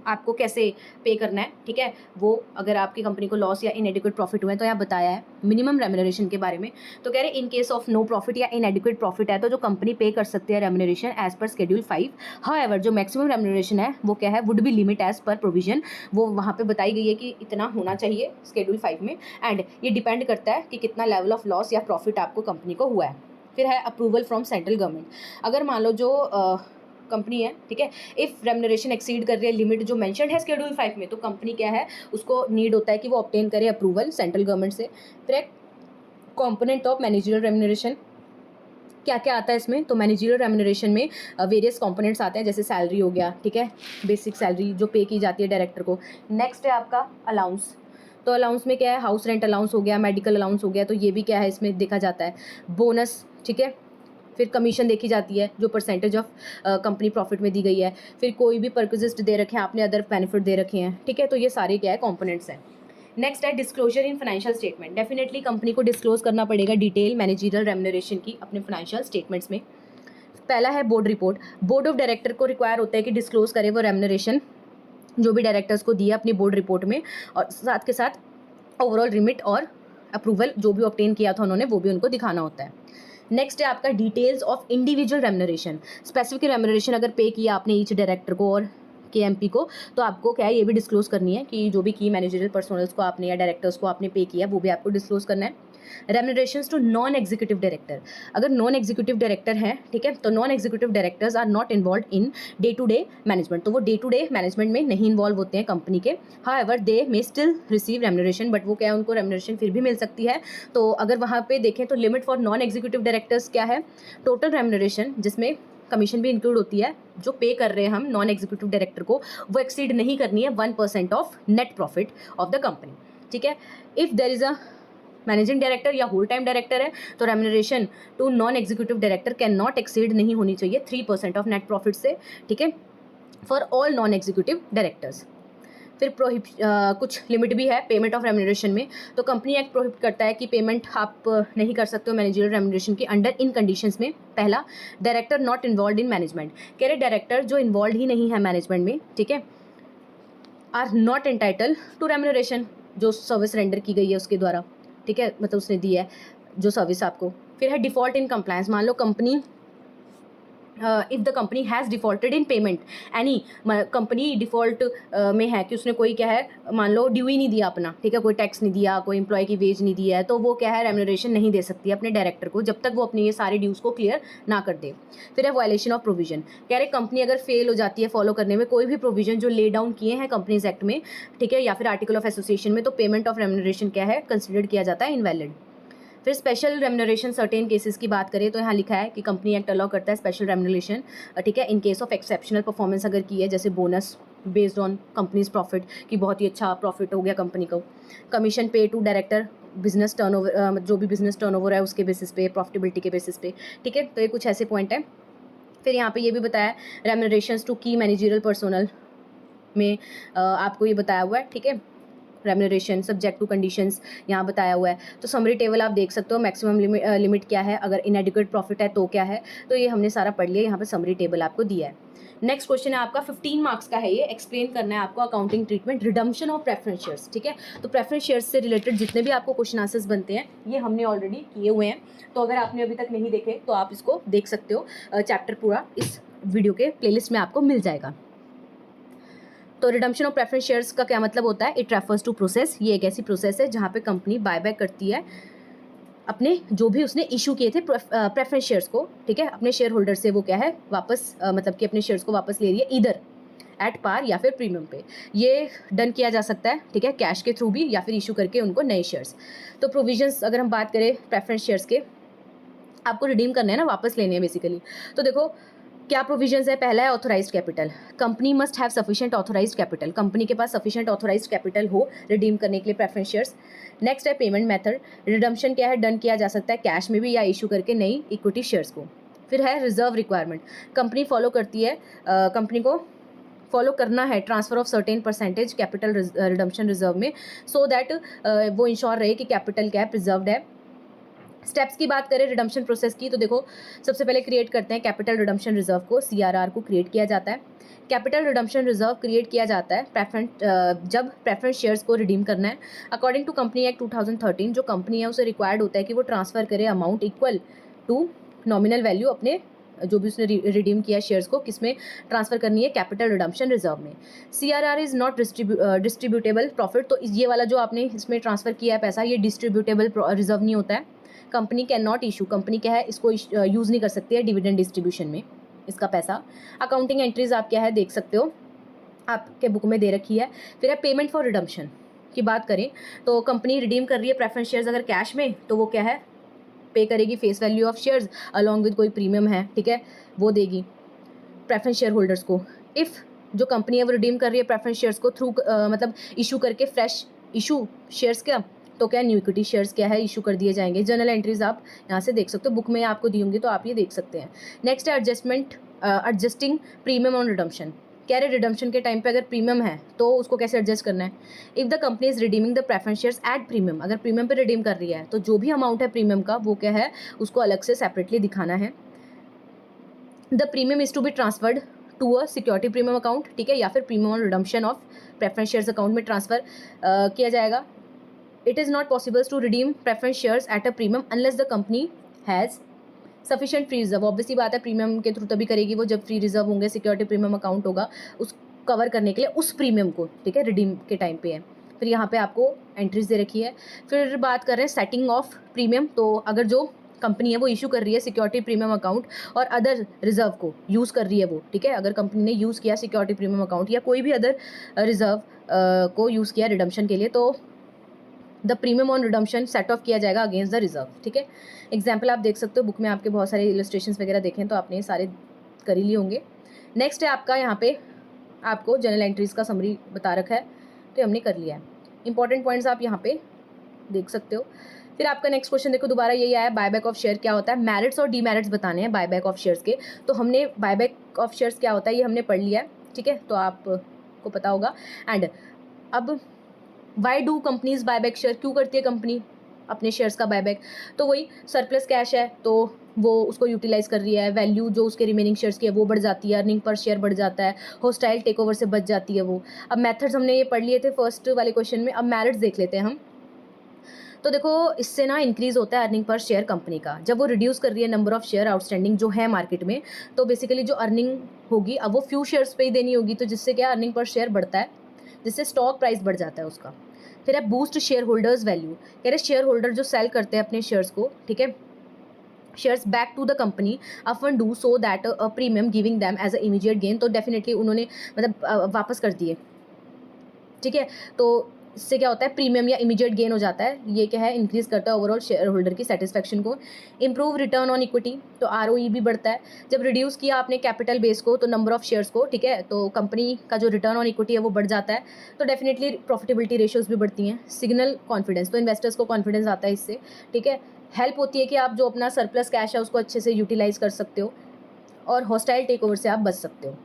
आपको कैसे पे करना है, ठीक है, वो अगर आपकी कंपनी को लॉस या इनएडिक्वेट प्रॉफिट हुए तो यहाँ बताया है मिनिमम रेम्युनरेशन के बारे में। तो कह रहे in case of no profit या इनएडिक्वेट प्रॉफिट है तो जो कंपनी पे कर सकती है remuneration as per schedule 5। However जो मैक्सिमम रेम्युनरेशन है वो क्या है would be limit as per provision, वो वहाँ पे बताई गई है कि इतना होना चाहिए शेड्यूल 5 में। एंड ये डिपेंड करता है कि कितना लेवल ऑफ लॉस या प्रॉफिट आपको कंपनी को हुआ है। फिर है अप्रूवल फ्रॉम सेंट्रल गवर्नमेंट। अगर मान लो जो कंपनी है, ठीक है, इफ़ रेम्युनरेशन एक्सीड कर रही है लिमिट जो मेंशन्ड है शेड्यूल 5 में, तो कंपनी क्या है उसको नीड होता है कि वो ऑब्टेन करे अप्रूवल सेंट्रल गवर्नमेंट से। फिर कंपोनेंट ऑफ मैनेजरियल रेम्युनरेशन, क्या क्या आता है इसमें, तो मैनेजरियल रेम्युनरेशन में वेरियस कंपोनेंट्स आते हैं, जैसे सैलरी हो गया, ठीक है, बेसिक सैलरी जो पे की जाती है डायरेक्टर को। नेक्स्ट है आपका अलाउंस। तो अलाउंस में क्या है हाउस रेंट अलाउंस हो गया, मेडिकल अलाउंस हो गया, तो ये भी क्या है इसमें देखा जाता है। बोनस, ठीक है, फिर कमीशन देखी जाती है जो परसेंटेज ऑफ कंपनी प्रॉफिट में दी गई है। फिर कोई भी परक्विजिट दे रखे हैं आपने, अदर बेनिफिट दे रखे हैं, ठीक है, तो ये सारे क्या है कंपोनेंट्स हैं। नेक्स्ट है disclosure in financial statement. Definitely company को डिस्क्लोज करना पड़ेगा डिटेल मैनेजरियल रेम्युनरेशन की अपने फाइनेंशियल स्टेटमेंट्स में। पहला है board report. Board of director को रिक्वायर होता है कि डिस्क्लोज करे वो रेम्युनरेशन जो भी डायरेक्टर्स को दिया अपनी बोर्ड रिपोर्ट में, और साथ के साथ ओवरऑल लिमिट और अप्रूवल जो भी ऑब्टेन किया था उन्होंने वो भी उनको दिखाना होता है। नेक्स्ट है आपका details of individual remuneration. Specific remuneration अगर पे किया आपने ईच डायरेक्टर को और KMP को, तो आपको क्या है ये भी डिस्क्लोज करनी है कि जो भी की मैनेजरियल पर्सनल्स को आपने या डायरेक्टर्स को आपने पे किया वो भी आपको डिस्क्लोज करना है। Remunerations to non executive director. अगर नॉन एग्जीक्यूटिव डायरेक्टर हैं, ठीक है, तो non executive directors are not involve in day to day management, तो वो डे टू डे मैनेजमेंट में नहीं इन्वॉल्व होते हैं कंपनी के। However they may still receive remuneration, but वो क्या है उनको रेम्युनरेशन फिर भी मिल सकती है। तो अगर वहाँ पे देखें तो limit for non executive directors क्या है, टोटल रेम्युनरेशन जिसमें कमीशन भी इंक्लूड होती है जो पे कर रहे हैं हम नॉन एग्जीक्यूटिव डायरेक्टर को, वो एक्सीड नहीं करनी है 1% of net profit of the company, ठीक है। If there is a managing director या होल टाइम डायरेक्टर है तो remuneration to non executive director can not exceed नहीं होनी चाहिए 3% ऑफ नेट प्रॉफिट से, ठीक है, for all non executive directors. फिर कुछ लिमिट भी है पेमेंट ऑफ रेम्युनरेशन में। तो कंपनी एक्ट प्रोहिबिट करता है कि पेमेंट आप नहीं कर सकते हो मैनेजरियल रेम्युनरेशन के अंडर इन कंडीशंस में। पहला, director not involve in management. कह रहे डायरेक्टर जो इन्वॉल्व ही नहीं है मैनेजमेंट में, ठीक है, are not entitle to remuneration जो सर्विस रेंडर की गई है उसके द्वारा, ठीक है, मतलब उसने दी है जो सर्विस आपको। फिर है डिफ़ॉल्ट इन कंप्लायंस। मान लो company if the company has defaulted in payment, any company default में है कि उसने कोई क्या है मान लो ड्यू ही नहीं दिया अपना, ठीक है, कोई टैक्स नहीं दिया, कोई एम्प्लॉय की वेज नहीं दिया है, तो वो क्या है रेम्युनरेशन नहीं दे सकती अपने डायरेक्टर को जब तक वो अपने ये सारे ड्यूज़ को क्लियर ना कर दे। फिर है वायलेशन ऑफ प्रोविजन। कह रहे कंपनी अगर फेल हो जाती है फॉलो करने में कोई भी प्रोविजन जो ले डाउन किए हैं कंपनीज एक्ट में, ठीक है, या फिर आर्टिकल ऑफ एसोसिएशन में, तो पेमेंट ऑफ रेम्युनरेशन क्या है कंसिडर्ड किया जाता है इनवैलिड। फिर स्पेशल रेम्युनरेशन सर्टेन केसेस की बात करें तो यहाँ लिखा है कि कंपनी एक्ट अलाउ करता है स्पेशल रेम्युनरेशन, ठीक है, इन केस ऑफ एक्सेप्शनल परफॉर्मेंस अगर की है, जैसे bonus, based on companies profit, कि बहुत ही अच्छा प्रॉफिट हो गया कंपनी को। कमीशन पे टू डायरेक्टर बिजनेस टर्नओवर, जो भी बिजनेस टर्नओवर है उसके बेसिस पे, प्रॉफिटेबिलिटी के बेसिस पे, ठीक है। तो ये कुछ ऐसे पॉइंट है। फिर यहाँ पे ये भी बताया रेम्यूनरेशंस टू की मैनेजरियल पर्सोनल में आपको ये बताया हुआ है, ठीक है। रेम्यूनरेशन सब्जेक्ट टू कंडीशंस यहाँ बताया हुआ है। तो समरी टेबल आप देख सकते हो, मैक्सिमम लिमिट क्या है, अगर इनएडिक्वेट प्रॉफिट है तो क्या है, तो ये हमने सारा पढ़ लिया। यहाँ पे समरी टेबल आपको दिया है। नेक्स्ट क्वेश्चन है आपका 15 मार्क्स का है, ये एक्सप्लेन करना है आपको accounting treatment redemption of preference shares, ठीक है। तो प्रेफरेंस शेयर्स से रिलेटेड जितने भी आपको क्वेश्चन आंसर्स बनते हैं ये हमने ऑलरेडी किए हुए हैं, तो अगर आपने अभी तक नहीं देखे तो आप इसको देख सकते हो। चैप्टर पूरा इस वीडियो के प्लेलिस्ट में आपको मिल जाएगा। तो रिडम्पशन ऑफ प्रेफरेंस शेयर्स का क्या मतलब होता है? इट रेफर्स टू प्रोसेस, ये एक ऐसी प्रोसेस है जहाँ पे कंपनी बायबैक करती है अपने जो भी उसने इशू किए थे प्रेफरेंस शेयर्स को, ठीक है, अपने शेयर होल्डर से वो क्या है वापस मतलब कि अपने शेयर्स को वापस ले रही है, इधर एट पार या फिर प्रीमियम पे। ये डन किया जा सकता है, ठीक है, कैश के थ्रू भी या फिर इशू करके उनको नए शेयर्स। तो प्रोविजंस अगर हम बात करें प्रेफरेंस शेयर्स के, आपको रिडीम करने हैं ना, वापस लेने हैं बेसिकली। तो देखो क्या प्रोविजंस है। पहला है authorised capital, company must have sufficient authorised capital, company के पास सफिशिएंट ऑथोराइज्ड कैपिटल हो रिडीम करने के लिए प्रेफरेंस शेयर्स। नेक्स्ट है पेमेंट मेथड, रिडम्पशन क्या है, डन किया जा सकता है कैश में भी या इशू करके नई इक्विटी शेयर्स को। फिर है रिजर्व रिक्वायरमेंट, कंपनी फॉलो करती है, कंपनी को फॉलो करना है transfer of certain percentage capital redemption reserve में, सो दैट वो इंश्योर रहे कि कैपिटल क्या है प्रिजर्व्ड है। स्टेप्स की बात करें रिडम्पशन प्रोसेस की, तो देखो सबसे पहले क्रिएट करते हैं कैपिटल रिडम्पशन रिजर्व को, CRR को क्रिएट किया जाता है। कैपिटल रिडम्पशन रिजर्व क्रिएट किया जाता है जब प्रेफरेंस शेयर्स को रिडीम करना है। अकॉर्डिंग टू कंपनी एक्ट 2013 जो कंपनी है उसे रिक्वायर्ड होता है कि वो ट्रांसफर करे amount equal to nominal value अपने जो भी उसने रिडीम किया शेयर्स को किस में ट्रांसफर करनी है, कैपिटल रिडम्पशन रिजर्व में। CRR is not distributable profit, तो ये वाला जो आपने इसमें ट्रांसफर किया है पैसा, ये डिस्ट्रीब्यूटेबल रिजर्व नहीं होता है। Company can not issue, company क्या है इसको यूज़ नहीं कर सकती है डिविडेंड डिस्ट्रीब्यूशन में इसका पैसा। अकाउंटिंग एंट्रीज आप क्या है देख सकते हो, आपके बुक में दे रखी है। फिर है पेमेंट फॉर रिडम्पशन की बात करें तो कंपनी रिडीम कर रही है प्रेफरेंस शेयर्स अगर कैश में, तो वो क्या है पे करेगी face value of shares along with कोई प्रीमियम है, ठीक है, वो देगी प्रेफरेंस शेयर होल्डर्स को। इफ़ जो कंपनी है वो रिडीम कर रही है प्रेफरेंस शेयर्स को थ्रू मतलब इशू करके फ्रेश इशू शेयर्स का, तो क्या न्यू इक्विटी शेयर्स क्या है इशू कर दिए जाएंगे। जर्नल एंट्रीज आप यहाँ से देख सकते हो, बुक में आपको दी होंगी तो आप ये देख सकते हैं। नेक्स्ट है एडजस्टिंग प्रीमियम ऑन रिडम्पशन, कह रहे रिडम्पशन के टाइम पे अगर प्रीमियम है तो उसको कैसे एडजस्ट करना है। If the company is redeeming the preference shares at premium, अगर प्रीमियम पे रिडीम कर रही है तो जो भी अमाउंट है प्रीमियम का वो क्या है उसको अलग से सेपरेटली दिखाना है। The premium is to be transferred to a security premium account, ठीक है, या फिर premium on redemption of preference shares account में ट्रांसफर किया जाएगा। It is not possible to redeem preference shares at a premium unless the company has sufficient free reserve। Obviously बात है premium के थ्रू तभी करेगी वो जब फ्री रिजर्व होंगे, सिक्योरिटी प्रीमियम अकाउंट होगा उस कवर करने के लिए उस प्रीमियम को, ठीक है, रिडीम के टाइम पे है। फिर यहाँ पे आपको एंट्रीज दे रखी है। फिर बात कर रहे हैं सेटिंग ऑफ प्रीमियम, तो अगर जो कंपनी है वो इशू कर रही है सिक्योरिटी प्रीमियम अकाउंट और अदर रिजर्व को यूज़ कर रही है वो, ठीक है, अगर कंपनी ने यूज़ किया सिक्योरिटी प्रीमियम अकाउंट या कोई भी अदर रिजर्व को यूज़ किया रिडम्पशन के लिए, तो the premium on redemption set of किया जाएगा अगेंस्ट द रिजर्व, ठीक है। एग्जाम्पल आप देख सकते हो, बुक में आपके बहुत सारे इलस्ट्रेशंस वगैरह देखें तो आपने सारे कर ही लिए होंगे। नेक्स्ट है आपका यहाँ पे आपको जनरल एंट्रीज का समरी बता रखा है, तो हमने कर लिया है। इंपॉर्टेंट पॉइंट्स आप यहाँ पे देख सकते हो। फिर आपका नेक्स्ट क्वेश्चन देखो दोबारा यही आया, बायबैक ऑफ शेयर क्या होता है, मेरिट्स और डीमेरिट्स बताने हैं बायबैक ऑफ शेयर्स के। तो हमने बायबैक ऑफ शेयर्स क्या होता है ये हमने पढ़ लिया है, ठीक है, तो आपको पता होगा। एंड अब why do companies buyback share, क्यों करती है कंपनी अपने शेयर्स का बायबैक, तो वही सरप्लस कैश है तो वो उसको यूटिलाइज कर रही है, वैल्यू जो उसके रिमेनिंग शेयर्स की है वो बढ़ जाती है, अर्निंग पर शेयर बढ़ जाता है, होस्टाइल टेक ओवर से बच जाती है वो। अब मेथड्स हमने ये पढ़ लिए थे फर्स्ट वाले क्वेश्चन में, अब मेरिट्स देख लेते हैं हम। तो देखो इससे ना इंक्रीज होता है अर्निंग पर शेयर कंपनी का, जब वो रिड्यूस कर रही है नंबर ऑफ शेयर आउटस्टैंडिंग जो है मार्केट में, तो बेसिकली जो अर्निंग होगी अब वो फ्यू शेयर्स पे ही देनी होगी, तो जिससे क्या अर्निंग पर शेयर बढ़ता है, जिससे स्टॉक प्राइस बढ़ जाता है उसका। फिर है बूस्ट शेयर होल्डर्स वैल्यू, कह रहे शेयर होल्डर जो सेल करते हैं अपने शेयर्स को, ठीक है, shares back to the company often do so that a premium giving them as a immediate gain, तो डेफिनेटली उन्होंने मतलब वापस कर दिए, ठीक है। तो इससे क्या होता है, प्रीमियम या इमीडिएट गेन हो जाता है। ये क्या है, इंक्रीज़ करता है ओवरऑल शेयर होल्डर की सेटिस्फेक्शन को। इंप्रूव रिटर्न ऑन इक्विटी, तो ROE भी बढ़ता है। जब रिड्यूस किया आपने कैपिटल बेस को तो नंबर ऑफ शेयर्स को, ठीक है, तो कंपनी का जो रिटर्न ऑन इक्विटी है वो बढ़ जाता है, तो डेफिनेटली प्रॉफिटेबिलिटी रेशियोज भी बढ़ती हैं। सिग्नल कॉन्फिडेंस, तो इन्वेस्टर्स को कॉन्फिडेंस आता है इससे, ठीक है। हेल्प होती है कि आप जो अपना सरप्लस कैश है उसको अच्छे से यूटिलाइज कर सकते हो, और हॉस्टाइल टेक ओवर से आप बच सकते हो।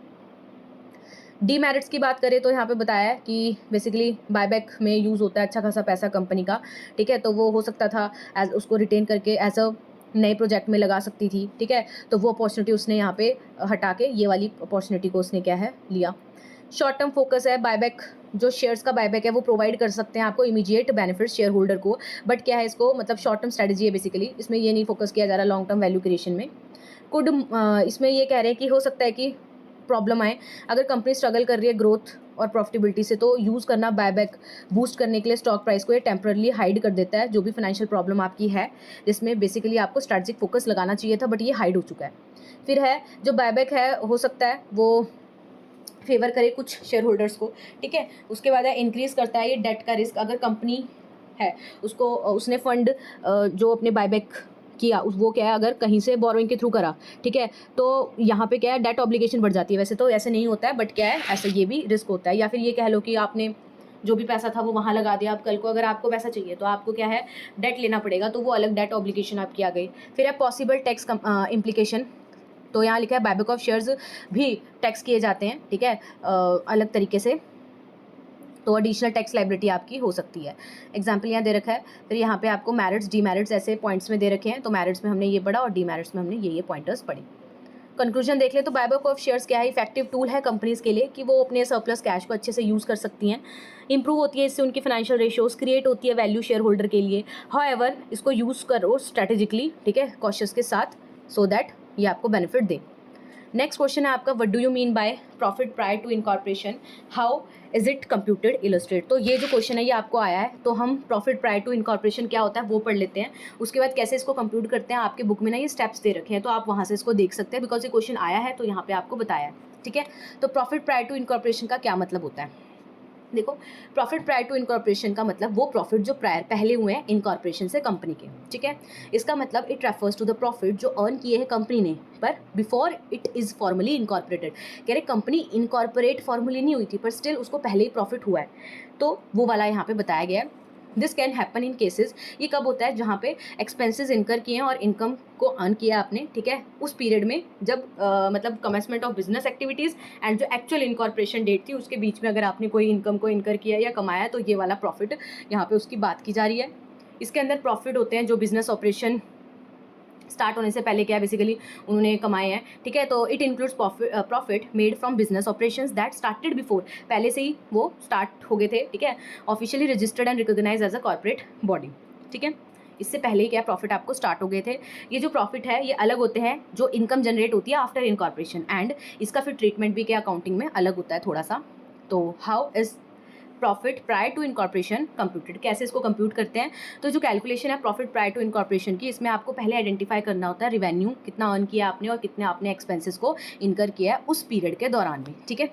डीमेरिट्स की बात करें तो यहाँ पे बताया है कि बेसिकली बायबैक में यूज़ होता है अच्छा खासा पैसा कंपनी का, ठीक है, तो वो हो सकता था एज उसको रिटेन करके एज अ नए प्रोजेक्ट में लगा सकती थी, ठीक है, तो वो अपॉर्चुनिटी उसने यहाँ पे हटा के ये वाली अपॉर्चुनिटी को उसने क्या है लिया। शॉर्ट टर्म फोकस है, बायबैक जो शेयर्स का बायबैक है वो प्रोवाइड कर सकते हैं आपको इमीडिएट बेनिफिट शेयर होल्डर को, बट क्या है इसको मतलब शॉर्ट टर्म स्ट्रेटजी है बेसिकली, इसमें ये नहीं फोकस किया जा रहा लॉन्ग टर्म वैल्यू क्रिएशन में। कुड इसमें ये कह रहे हैं कि हो सकता है कि प्रॉब्लम आए अगर कंपनी स्ट्रगल कर रही है ग्रोथ और प्रॉफिटेबिलिटी से, तो यूज़ करना बायबैक बूस्ट करने के लिए स्टॉक प्राइस को ये टेम्परली हाइड कर देता है जो भी फाइनेंशियल प्रॉब्लम आपकी है, जिसमें बेसिकली आपको स्ट्रैटेजिक फोकस लगाना चाहिए था बट ये हाइड हो चुका है। फिर है जो बायबैक है हो सकता है वो फेवर करे कुछ शेयर होल्डर्स को, ठीक है। उसके बाद है इंक्रीज़ करता है ये डेट का रिस्क, अगर कंपनी है उसको उसने फंड जो अपने बायबैक किया वो क्या है अगर कहीं से बोरोइंग के थ्रू करा, ठीक है, तो यहाँ पे क्या है डेट ऑब्लिगेशन बढ़ जाती है। वैसे तो ऐसे नहीं होता है बट क्या है ऐसे ये भी रिस्क होता है। या फिर ये कह लो कि आपने जो भी पैसा था वो वहाँ लगा दिया, अब कल को अगर आपको पैसा चाहिए तो आपको क्या है डेट लेना पड़ेगा, तो वो अलग डेट ऑब्लिगेशन आपकी आ गई। फिर है पॉसिबल टैक्स इम्प्लीकेशन, तो यहाँ लिखा है बायबैक ऑफ शेयर्स भी टैक्स किए जाते हैं, ठीक है, अलग तरीके से, तो एडिशनल टैक्स लाइबिलिटी आपकी हो सकती है। एग्जाम्पल यहाँ दे रखा है। फिर यहाँ पे आपको मेरिट्स डीमेरिट्स ऐसे पॉइंट्स में दे रखे हैं, तो मेरिट्स में हमने ये पढ़ा और डीमेरिट्स में हमने ये पॉइंटर्स पढ़े। कंक्लूजन देख ले तो बायबैक ऑफ शेयर्स क्या है, इफेक्टिव टूल है कंपनीज़ के लिए कि वो अपने सरप्लस कैश को अच्छे से यूज़ कर सकती हैं। इंप्रूव होती है इससे उनकी फाइनेंशियल रेशियोज, क्रिएट होती है वैल्यू शेयर होल्डर के लिए। हाउएवर इसको यूज़ करो स्ट्रेटेजिकली, ठीक है, कॉशियस के साथ, सो दैट ये आपको बेनिफिट दे। नेक्स्ट क्वेश्चन है आपका, what do you mean by profit prior to incorporation, how is it computed illustrate. तो ये जो क्वेश्चन है ये आपको आया है, तो हम प्रॉफिट प्रायर टू इनकॉर्पोरेशन क्या होता है वो पढ़ लेते हैं, उसके बाद कैसे इसको कंप्यूट करते हैं। आपके बुक में ना ये स्टेप्स दे रखे हैं, तो आप वहाँ से इसको देख सकते हैं, बिकॉज ये क्वेश्चन आया है तो यहाँ पे आपको बताया है, ठीक है। तो प्रॉफिट प्रायर टू इनकॉर्पोरेशन का क्या मतलब होता है, देखो, प्रॉफिट प्रायर टू इनकॉर्पोरेशन का मतलब वो प्रॉफिट जो प्रायर पहले हुए हैं इनकॉर्पोरेशन से कंपनी के, ठीक है। इसका मतलब it refers to the profit जो अर्न किए हैं कंपनी ने पर before it is formally incorporated. कह रहे कंपनी इनकॉर्पोरेट फॉर्मली नहीं हुई थी पर स्टिल उसको पहले ही प्रॉफिट हुआ है, तो वो वाला यहाँ पे बताया गया है। This can happen in cases, ये कब होता है जहाँ पे एक्सपेंसेस इनकर किए हैं और इनकम को अर्न किया आपने, ठीक है, उस पीरियड में जब मतलब commencement of business activities and जो एक्चुअल इनकॉर्पोरेशन डेट थी उसके बीच में अगर आपने कोई इनकम को इनकर किया या कमाया, तो ये वाला प्रॉफिट यहाँ पे उसकी बात की जा रही है। इसके अंदर प्रॉफिट होते हैं जो बिजनेस ऑपरेशन स्टार्ट होने से पहले क्या बेसिकली उन्होंने कमाए हैं, ठीक है। तो it includes profit made from business operations that started before, पहले से ही वो स्टार्ट हो गए थे, ठीक है, officially registered and recognise as a corporate body, ठीक है। इससे पहले ही क्या प्रॉफिट आपको स्टार्ट हो गए थे। ये जो प्रॉफिट है ये अलग होते हैं जो इनकम जनरेट होती है आफ्टर इनकॉर्पोरेशन, एंड इसका फिर ट्रीटमेंट भी क्या अकाउंटिंग में अलग होता है थोड़ा सा। तो how is profit prior to incorporation computed, कैसे इसको कंप्यूट करते हैं, तो जो कैलकुलेशन है प्रॉफिट प्रायर टू इनकॉर्पोरेशन की, इसमें आपको पहले आइडेंटिफाई करना होता है रिवेन्यू कितना अर्न किया आपने और कितने आपने एक्सपेंसेस को इनकर किया है उस पीरियड के दौरान में, ठीक है।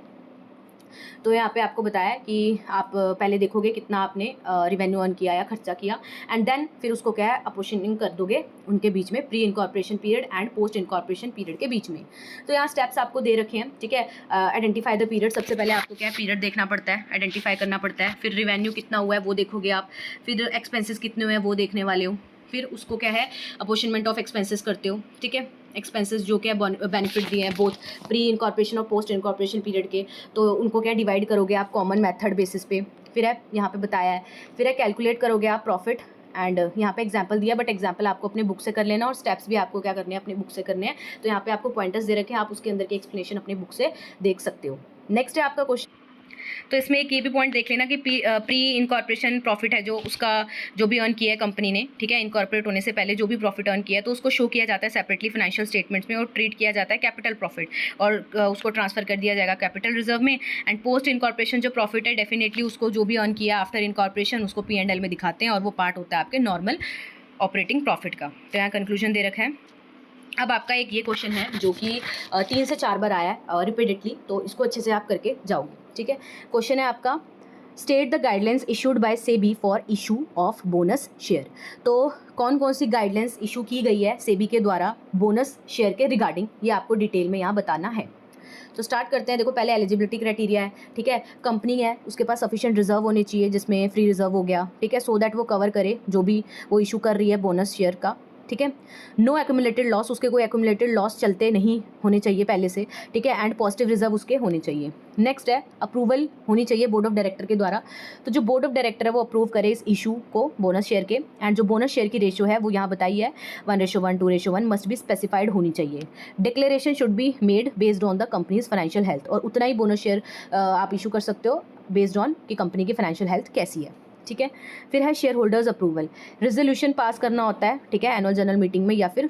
तो यहाँ पे आपको बताया कि आप पहले देखोगे कितना आपने रिवेन्यू अर्न किया या खर्चा किया, एंड देन फिर उसको क्या है अपोर्शनिंग कर दोगे उनके बीच में, pre incorporation period and post incorporation period के बीच में। तो यहाँ स्टेप्स आपको दे रखे हैं, ठीक है। आइडेंटिफाई द पीरियड, सबसे पहले आपको क्या है पीरियड देखना पड़ता है, आइडेंटिफाई करना पड़ता है। फिर रिवेन्यू कितना हुआ है वो देखोगे आप, फिर एक्सपेंसेस कितने हुए हैं वो देखने वाले हो, फिर उसको क्या है अपोर्शनमेंट ऑफ एक्सपेंसेस करते हो, ठीक है। एक्सपेंसेस जो क्या बेनिफिट दिए हैं बोथ प्री इनकॉर्पोरेशन और पोस्ट इनकॉर्पोरेशन पीरियड के, तो उनको क्या डिवाइड करोगे आप कॉमन मेथड बेसिस पे। फिर है यहाँ पे बताया है, फिर है कैलकुलेट करोगे आप प्रॉफिट, एंड यहाँ पे एग्जांपल दिया बट एग्जांपल आपको अपने बुक से कर लेना और स्टेप्स भी आपको क्या करने हैं अपने बुक से करने हैं। तो यहाँ पे आपको पॉइंटर्स दे रखे हैं, आप उसके अंदर की एक्सप्लेनेशन अपने बुक से देख सकते हो। नेक्स्ट है आपका क्वेश्चन, तो इसमें एक ये भी पॉइंट देख लेना कि प्री इनकॉर्पोरेशन प्रॉफिट है जो उसका जो भी अर्न किया है कंपनी ने, ठीक है, इनकॉर्पोरेट होने से पहले जो भी प्रॉफिट अर्न किया है तो उसको शो किया जाता है सेपरेटली फाइनेंशियल स्टेटमेंट्स में और ट्रीट किया जाता है कैपिटल प्रॉफिट, और उसको ट्रांसफर कर दिया जाएगा कैपिटल रिजर्व में। एंड पोस्ट इनकॉर्पोरेशन जो प्रॉफिट है डेफिनेटली उसको जो भी अर्न किया आफ्टर इनकॉर्पोरेशन उसको P&L में दिखाते हैं और वो पार्ट होता है आपके नॉर्मल ऑपरेटिंग प्रॉफिट का। तो यहाँ कंक्लूजन दे रखा है। अब आपका एक ये क्वेश्चन है जो कि 3 से 4 बार आया है रिपीटेडली, तो इसको अच्छे से आप करके जाओगे, ठीक है। क्वेश्चन है आपका, state the guidelines issued by SEBI for issue of bonus share. तो कौन कौन सी गाइडलाइंस इशू की गई है सेबी के द्वारा बोनस शेयर के रिगार्डिंग, ये आपको डिटेल में यहाँ बताना है। तो स्टार्ट करते हैं। देखो पहले एलिजिबिलिटी क्राइटेरिया है, ठीक है। कंपनी है उसके पास सफिशिएंट रिजर्व होने चाहिए, जिसमें फ्री रिजर्व हो गया, ठीक है, सो दैट वो कवर करे जो भी वो इशू कर रही है बोनस शेयर का, ठीक है। नो एक्यूमुलेटेड लॉस, उसके कोई एक्यूमुलेटेड लॉस चलते नहीं होने चाहिए पहले से, ठीक है। एंड पॉजिटिव रिजर्व उसके होने चाहिए। नेक्स्ट है अप्रूवल होनी चाहिए बोर्ड ऑफ डायरेक्टर के द्वारा। तो जो बोर्ड ऑफ डायरेक्टर है वो अप्रूव करे इस इशू को बोनस शेयर के। एंड जो बोनस शेयर की रेशियो है वो यहाँ बताई है 1:1, 2:1 मस्ट बी स्पेसिफाइड होनी चाहिए। Declaration should be made based on the companies financial health, और उतना ही बोनस शेयर आप इशू कर सकते हो बेस्ड ऑन कि कंपनी की फाइनेंशियल हेल्थ कैसी है, ठीक है। फिर है share holders approval, resolution pass करना होता है, ठीक है, एनुअल जनरल मीटिंग में या फिर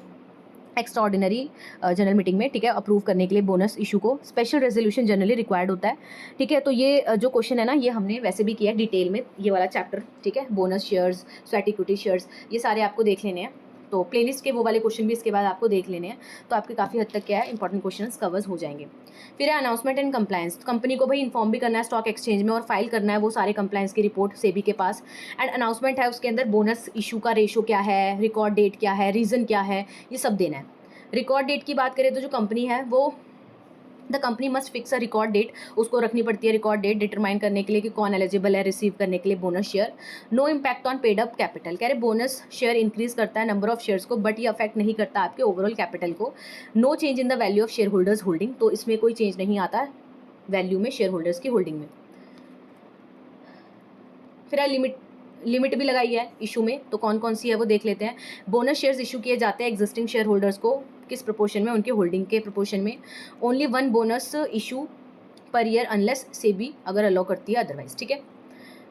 एक्स्ट्रा ऑर्डिनरी जनरल मीटिंग में, ठीक है, अप्रूव करने के लिए बोनस इशू को स्पेशल रेजोल्यूशन जनरली रिक्वायर्ड होता है, ठीक है। तो ये जो क्वेश्चन है ना, ये हमने वैसे भी किया है डिटेल में, ये वाला चैप्टर, ठीक है। Bonus shares, sweat equity shares, ये सारे आपको देख लेने हैं। तो प्लेलिस्ट के वो वाले क्वेश्चन भी इसके बाद आपको देख लेने हैं, तो आपके काफ़ी हद तक क्या है इंपॉर्टेंट क्वेश्चंस कवर्स हो जाएंगे। फिर है अनाउंसमेंट एंड कंप्लायंस, कंपनी को भाई इन्फॉर्म भी करना है स्टॉक एक्सचेंज में और फाइल करना है वो सारे कंप्लायंस की रिपोर्ट सेबी के पास। एंड अनाउंसमेंट है उसके अंदर बोनस इशू का रेशो क्या है, रिकॉर्ड डेट क्या है, रीज़न क्या है, ये सब देना है। रिकॉर्ड डेट की बात करें तो जो कंपनी है वो the company must fix a record date, उसको रखनी पड़ती है रिकॉर्ड डेट डिटरमाइन करने के लिए कि कौन एलिजिबल है रिसीव करने के लिए bonus share. No impact on paid up capital, कह रहे बोनस शेयर इंक्रीज करता है नंबर ऑफ शेयर्स को, बट ये अफेक्ट नहीं करता आपके ओवरऑल कैपिटल को। No change in the value of shareholders holding, तो इसमें कोई चेंज नहीं आता वैल्यू में शेयर होल्डर्स की होल्डिंग में। फिर लिमिट भी लगाई है इशू में, तो कौन कौन सी है वो देख लेते हैं। बोनस शेयर्स इशू किए जाते हैं एग्जिस्टिंग शेयर होल्डर्स को किस प्रोपोर्शन में, उनके होल्डिंग के प्रोपोर्शन में। Only 1 bonus issue per year unless SEBI अगर अलाउ करती है अदरवाइज, ठीक है।